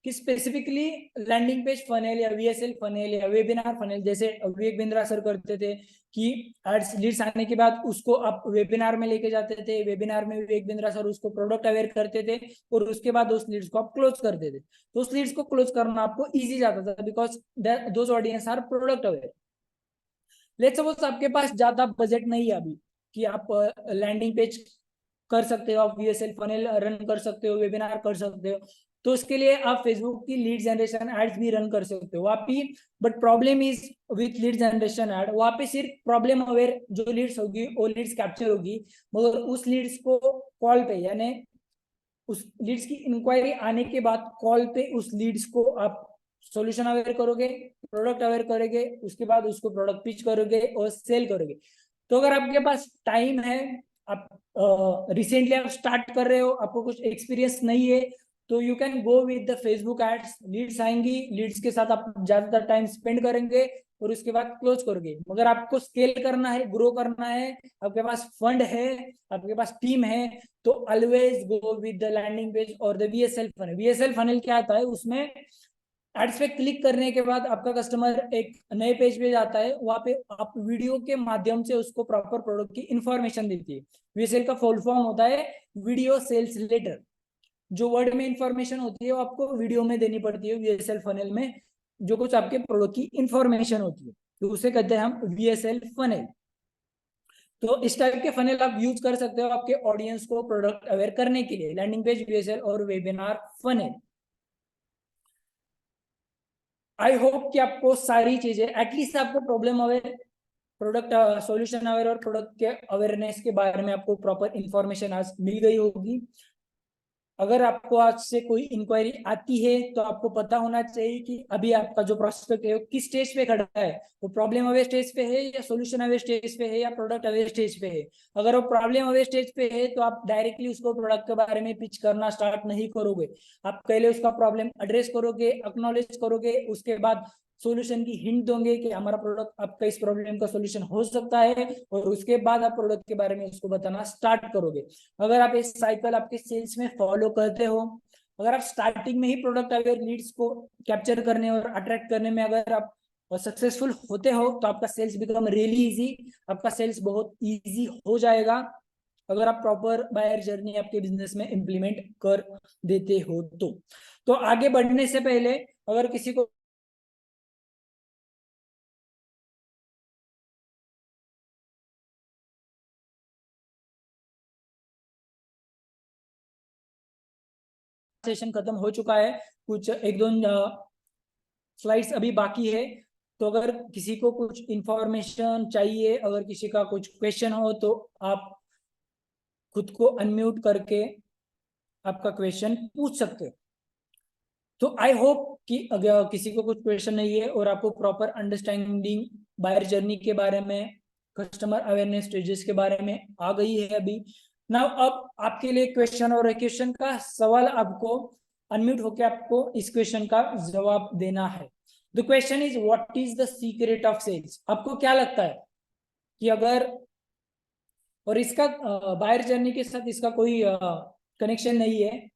कि स्पेसिफिकली लैंडिंग पेज फनेल या वीएसएल फनेल या वेबिनार फनेल, जैसे विवेक बिंद्रा सर करते थे कि एड्स लीड्स आने के बाद उसको आप वेबिनार में लेके जाते थे, वेबिनार में विवेक बिंद्रा सर उसको प्रोडक्ट अवेयर करते थे, और उसके बाद उस लीड्स को आप क्लोज करते थे। तो उस लीड्स को क्लोज करना आपको ईजी जाता था because those audience are product aware. Let's suppose आपके पास ज्यादा बजट नहीं है अभी कि आप लैंडिंग पेज कर सकते हो, आप वीएसएल फनेल रन कर सकते हो, वेबिनार कर सकते हो, तो उसके लिए आप फेसबुक की लीड जनरेशन एड्स भी रन कर सकते हो वहाँ पे। But problem is with lead generation ad, वहाँ पे सिर्फ प्रॉब्लम अवेयर जो लीड्स होगी वो लीड्स कैप्चर होगी, मगर उस लीड्स को कॉल पे यानी उस लीड्स की इंक्वायरी आने के बाद कॉल पे उस लीड्स को आप सॉल्यूशन अवेयर करोगे, प्रोडक्ट अवेयर करोगे, उसके बाद उसको प्रोडक्ट पिच करोगे और सेल करोगे। तो अगर आपके पास टाइम है, आप रिसेंटली आप स्टार्ट कर रहे हो, आपको कुछ एक्सपीरियंस नहीं है, तो you can go with the Facebook ads. Leads आएंगी, लीड्स के साथ आप ज्यादातर टाइम स्पेंड करेंगे और उसके बाद क्लोज करोगे। मगर आपको स्केल करना है, ग्रो करना है, आपके पास फंड है, आपके पास टीम है, तो always go with the landing page और the VSL funnel. VSL funnel क्या आता है, उसमें एड्स पे क्लिक करने के बाद आपका कस्टमर एक नए पेज पे जाता है, वहां पे आप वीडियो के माध्यम से उसको प्रॉपर प्रोडक्ट की इंफॉर्मेशन देती है। VSL का फुल फॉर्म होता है वीडियो सेल्स लेटर। जो वर्ड में इंफॉर्मेशन होती है वो आपको वीडियो में देनी पड़ती है VSL फनल में, जो कुछ आपके प्रोडक्ट की इंफॉर्मेशन होती है, तो उसे कहते हैं हम VSL फनल। तो इस टाइप के फनल आप यूज कर सकते हो आपके ऑडियंस को प्रोडक्ट अवेयर करने के लिए, लैंडिंग पेज, VSL और वेबिनार फनल। आई होप कि आपको सारी चीजें, एटलीस्ट आपको problem aware, product solution aware और प्रोडक्ट के अवेयरनेस के बारे में आपको प्रॉपर इंफॉर्मेशन आज मिल गई होगी। अगर आपको आज से कोई इंक्वायरी आती है तो आपको पता होना चाहिए कि अभी आपका जो प्रोस्पेक्ट है वो किस स्टेज पे खड़ा है, वो प्रॉब्लम अवेयर स्टेज पे है या सॉल्यूशन अवेयर स्टेज पे है या प्रोडक्ट अवेयर स्टेज पे है। अगर वो प्रॉब्लम अवेयर स्टेज पे है तो आप डायरेक्टली उसको प्रोडक्ट के बारे में पिच करना स्टार्ट नहीं करोगे। आप पहले उसका प्रॉब्लम एड्रेस करोगे, एक्नॉलेज करोगे, उसके बाद सॉल्यूशन की हिंट दोगे कि हमारा प्रोडक्ट आपका इस प्रॉब्लम का सॉल्यूशन हो सकता है, और उसके बाद आप प्रोडक्ट के बारे में उसको बताना स्टार्ट करोगे। अगर आप इस साइकिल आपके सेल्स में फॉलो करते हो, अगर आप स्टार्टिंग में ही प्रोडक्ट अवेयर लीड्स को कैप्चर करने और अट्रैक्ट करने में अगर आप सक्सेसफुल होते हो, तो आपका सेल्स बिकम रियली इजी, आपका सेल्स बहुत इजी हो जाएगा अगर आप प्रॉपर बायर जर्नी आपके बिजनेस में इंप्लीमेंट कर देते हो। तो आगे बढ़ने से पहले अगर किसी को सेशन खत्म हो चुका है, कुछ एक दो स्लाइड्स अभी बाकी है, तो अगर किसी को कुछ इंफॉर्मेशन चाहिए, अगर किसी का कुछ क्वेश्चन हो, तो आप खुद को अनम्यूट करके आपका क्वेश्चन पूछ सकते हो। तो आई होप कि अगर किसी को कुछ क्वेश्चन नहीं है और आपको प्रॉपर अंडरस्टैंडिंग बायर जर्नी के बारे में, कस्टमर अवेयरनेस स्टेजेस के बारे में आ गई है अभी। नाउ अब आपके लिए क्वेश्चन और क्वेश्चन का सवाल, आपको अनम्यूट होकर आपको इस क्वेश्चन का जवाब देना है। The question is what is the secret of sales. आपको क्या लगता है कि अगर, और इसका बायर जर्नी के साथ इसका कोई कनेक्शन नहीं है,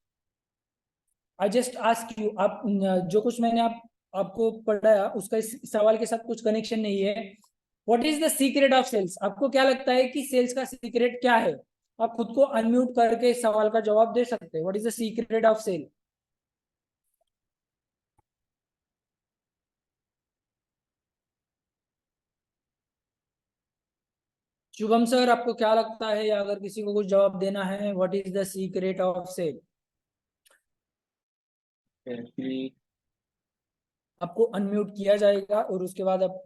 आई जस्ट आस्क यू, आप जो कुछ मैंने आपको पढ़ाया उसका इस सवाल के साथ कुछ कनेक्शन नहीं है। What is the secret of sales. आपको क्या लगता है कि सेल्स का सीक्रेट क्या है? आप खुद को अनम्यूट करके इस सवाल का जवाब दे सकते हैं। What is the secret of sale? Shubham sir, आपको क्या लगता है, या अगर किसी को कुछ जवाब देना है, what is the secret of sale? Actually आपको अनम्यूट किया जाएगा और उसके बाद आप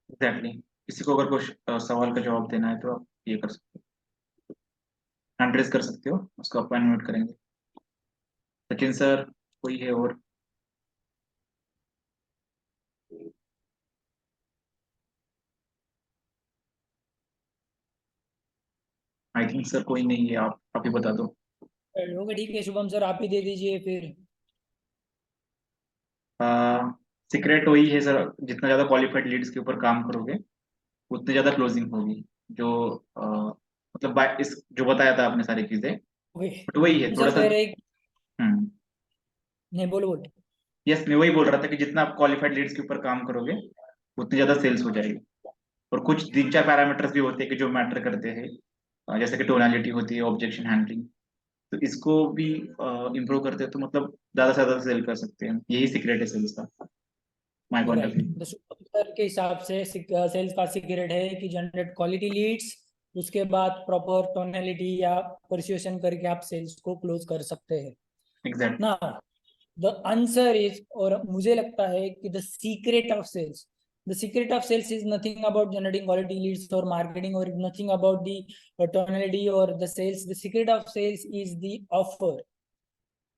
एग्जैक्टली किसी को अगर कुछ सवाल का जवाब देना है तो आप ये कर सकते हो, हैंड रेज कर सकते हो, उसको आप अनम्यूट करेंगे। सचिन सर, कोई है और? आई थिंक सर कोई नहीं है, आप ही बता दो। होगा, ठीक है शुभम सर, आप ही दे दीजिए फिर। सीक्रेट वही है सर, जितना ज़्यादा क्वालिफाइड लीड्स के ऊपर काम करोगे उतनी ज़्यादा क्लोजिंग होगी। जो मतलब इस जो बताया था आपने सारी चीज़ें, ओके बट वही है थोड़ा सर, सा। कह रहे हम्म नहीं, बोलो बोलो। यस, मैं वही बोल रहा था कि जितना आप क्वालिफाइड लीड्स के ऊपर काम करोगे उतनी ज़्यादा सेल्स हो जाएगी। और कुछ 3-4 पैरामीटर्स भी होते हैं कि जो मैटर करते हैं, जैसे कि टोनालिटी होती है, ऑब्जेक्शन हैंडलिंग, तो इसको भी इम्प्रूव करते हैं तो मतलब ज़्यादा से ज़्यादा सेल कर सकते हैं। यही सीक्रेट है सेल्स का, my point of right, view. तो शुभम सर के हिसाब से सेल्स का सीक्रेट है कि जनरेट क्वालिटी लीड्स, उसके बाद प्रॉपर टोनैलिटी या परसुएशन करके आप सेल्स को क्लोज कर सकते हैं एग्जैक्ट। ना। द आंसर इज, और मुझे लगता है कि the secret of sales, the secret of sales is nothing about generating quality leads or marketing, or nothing about the tonality or the sales. The secret of sales is the offer.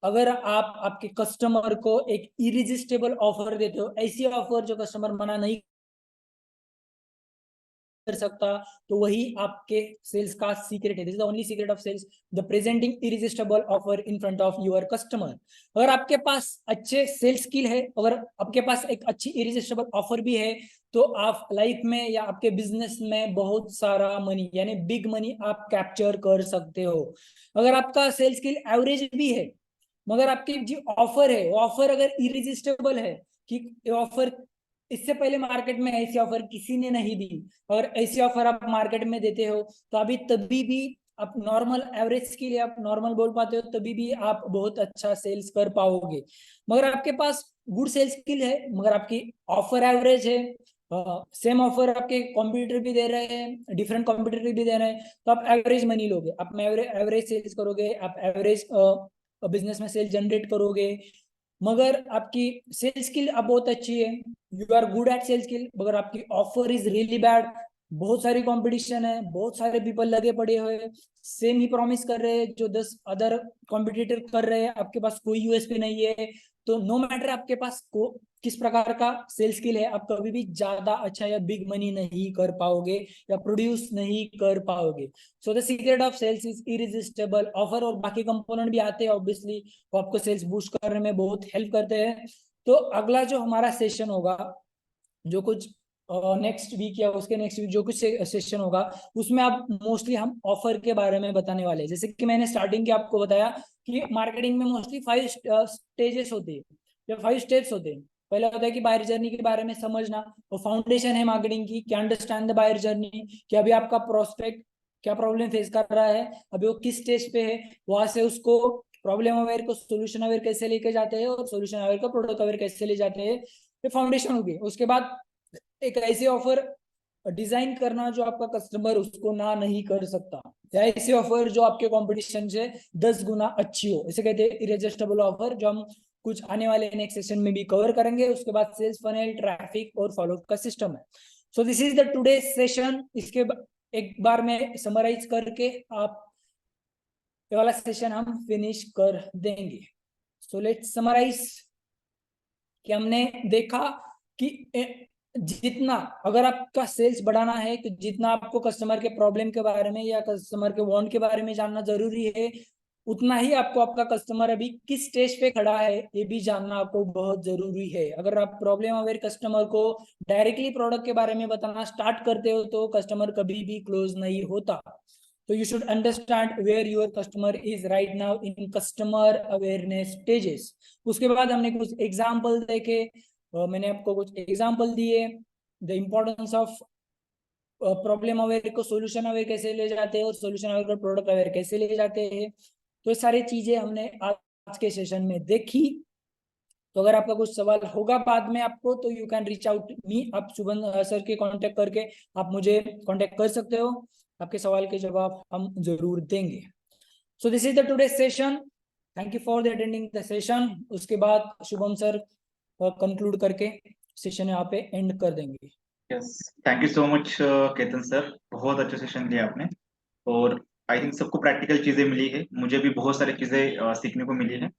अगर आप आपके customer को एक इरिजिस्टेबल offer देते हो, ऐसी offer जो customer मना नहीं कर सकता, तो वही आपके सेल्स का सीक्रेट है। This is the only secret of sales, the presenting irresistible offer in front of your customer. अगर आपके पास अच्छे सेल्स स्किल है, अगर आपके पास एक अच्छी इरिजिस्टेबल ऑफर भी है, तो आप लाइफ में या आपके बिजनेस में बहुत सारा मनी यानी बिग मनी आप कैप्चर कर सकते हो। अगर आपका सेल्स स्किल एवरेज भी है, मगर आपकी जो ऑफर है वो ऑफर अगर इरिजिस्टेबल है, कि ऑफर इससे पहले मार्केट में ऐसी ऑफर किसी ने नहीं दी, और ऐसी ऑफर आप मार्केट में देते हो, तो अभी तभी भी आप नॉर्मल एवरेज के लिए आप नॉर्मल बोल पाते हो, तभी भी आप बहुत अच्छा सेल्स कर पाओगे। मगर आपके पास गुड सेल्स स्किल है, मगर आपकी ऑफर एवरेज है, सेम ऑफर आपके कॉम्पिटिटर भी दे रहे हैं, डिफरेंट कॉम्पिटिटर भी दे रहे हैं, तो आप एवरेज मनी लोगे, आप एवरेज सेल्स करोगे, आप एवरेज बिजनेस में सेल जनरेट करोगे। मगर आपकी सेल्स स्किल अब बहुत अच्छी है, you are good at sales skill, मगर आपकी ऑफर इज रियली बैड, बहुत सारी कंपटीशन है, बहुत सारे पीपल लगे पड़े हुए सेम ही प्रॉमिस कर रहे हैं जो 10 अदर कॉम्पिटिटर कर रहे हैं, आपके पास कोई यूएसपी नहीं है। तो नो मैटर आपके पास किस प्रकार का सेल्स स्किल है, आप कभी भी ज्यादा अच्छा या बिग मनी नहीं कर पाओगे या प्रोड्यूस नहीं कर पाओगे। So the secret of sales is irresistible offer, और बाकी कंपोनेंट भी आते हैं ऑब्वियसली, वो आपको सेल्स बूस्ट करने में बहुत हेल्प करते हैं। तो अगला जो हमारा सेशन होगा, जो कुछ नेक्स्ट वीक या उसके नेक्स्ट वीक जो कुछ सेशन होगा, उसमें आप मोस्टली हम ऑफर के बारे में बताने वाले हैं। जैसे कि मैंने स्टार्टिंग के आपको बताया कि मार्केटिंग में मोस्टली 5 स्टेजेस होते हैं या 5 स्टेप्स होते हैं। पहला होता है कि बायर जर्नी के बारे में समझना, वो फाउंडेशन है मार्केटिंग की, क्या अंडरस्टैंड द बायर जर्नी, कि अभी आपका प्रोस्पेक्ट क्या प्रॉब्लम फेस कर रहा है, अभी वो किस स्टेज पे है, वहां से उसको प्रॉब्लम अवेयर को सोल्यूशन अवेयर कैसे लेके जाते हैं, और सोल्यूशन अवेयर को प्रोडक्ट अवेयर कैसे ले जाते हैं, ये फाउंडेशन होगी। उसके बाद एक ऐसी ऑफर डिजाइन करना जो आपका कस्टमर उसको ना नहीं कर सकता, या ऐसी ऑफर जो आपके कंपटीशन से 10 गुना अच्छी हो, इसे कहते हैं इरेजिस्टेबल ऑफर, जो हम कुछ आने वाले नेक्स्ट सेशन में भी कवर करेंगे। उसके बाद सेल्स फनेल, ट्रैफिक और फॉलोअप का सिस्टम है। सो this is the today session. इसके एक बार में समराइज करके आप ये वाला सेशन हम फिनिश कर देंगे। सो लेट्स समराइज कि हमने देखा कि जितना अगर आपका सेल्स बढ़ाना है, तो जितना आपको कस्टमर के प्रॉब्लम के बारे में या कस्टमर के वांट के बारे में जानना जरूरी है, उतना ही आपको आपका कस्टमर अभी किस स्टेज पे खड़ा है ये भी जानना आपको बहुत जरूरी है। अगर आप प्रॉब्लम अवेयर कस्टमर को डायरेक्टली प्रोडक्ट के बारे में बताना स्टार्ट करते हो, तो कस्टमर कभी भी क्लोज नहीं होता। तो you should understand where your customer is right now in customer awareness stages। उसके बाद हमने कुछ एग्जाम्पल देखे, मैंने आपको कुछ एग्जाम्पल दिए, the importance of problem aware को सोल्यूशन अवेयर कैसे ले जाते हैं, और सोल्यूशन अवेयर को प्रोडक्ट अवेयर कैसे ले जाते हैं। तो ये सारी चीजें हमने आज के सेशन में देखी। तो अगर आपका कुछ सवाल होगा बाद में आपको, तो यू कैन रीच आउट मी, आप शुभन सर के कांटेक्ट करके आप मुझे कांटेक्ट कर सकते हो, आपके सवाल के जवाब हम जरूर देंगे। सो this is the today session, thank you for the attending the session. उसके बाद शुभम सर कंक्लूड करके सेशन यहाँ पे एंड कर देंगे। Yes, thank you so much Ketan sir, बहुत अच्छा सेशन दिया आपने। और आई थिंक सबको प्रैक्टिकल चीजें मिली है, मुझे भी बहुत सारी चीजें सीखने को मिली है।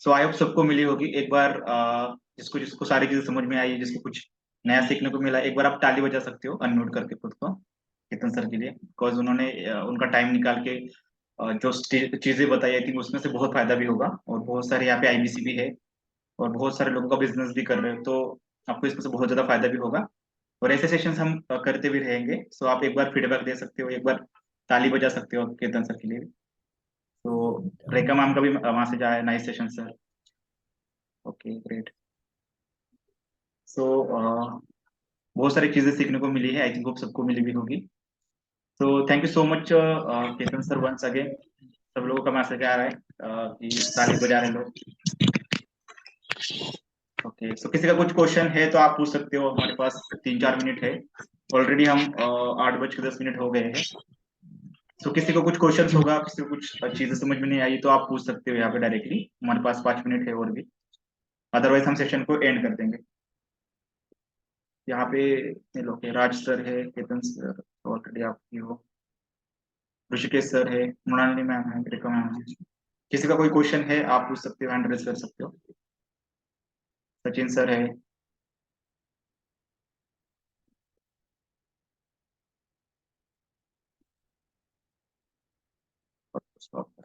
सो आई होप सबको मिली होगी। एक बार जिसको जिसको सारी चीजें समझ में आई, जिसको कुछ नया सीखने को मिला, एक बार आप ताली बजा सकते हो अनम्यूट करके खुद को केतन सर के लिए, बिकॉज उन्होंने उनका टाइम निकाल के जो चीजें बताई, आई थिंक उसमें से बहुत फायदा भी होगा। और बहुत सारे यहाँ पे आईबीसी भी है, और बहुत सारे लोगों का बिजनेस भी कर रहे हो, तो आपको इसमें से बहुत ज्यादा फायदा भी होगा। और ऐसे सेशंस हम करते भी रहेंगे। सो आप एक बार फीडबैक दे सकते हो, एक बार ताली बजा सकते हो केतन सर के लिए। तो रेखा मैम का भी वहां से जाए, nice session sir. Okay great. So बहुत सारी चीजें सीखने को मिली है, आई थिंक सबको मिली भी होगी। तो thank you so much Ketan sir once again. सब लोगों का मैसेज आ रहा है कि ताली बजा रहे लोग। ओके, सो किसी का कुछ क्वेश्चन है तो आप पूछ सकते हो, हमारे पास 3-4 मिनट है, ऑलरेडी हम 8:10 हो गए हैं। तो किसी को कुछ क्वेश्चन होगा, किसी को कुछ चीजें समझ में नहीं आई, तो आप पूछ सकते हो यहाँ पे डायरेक्टली, हमारे पास 5 मिनट है और भी, अदरवाइज हम सेशन को एंड कर देंगे। यहाँ पे ये लोग राज सर है, केतन सर ऑलरेडी आपकी हो, ऋषिकेश सर है, मृणालिनी मैम है, रेखा मैम है। किसी का कोई क्वेश्चन है आप पूछ सकते हो, हैंड रेज कर सकते हो। सचिन सर है। और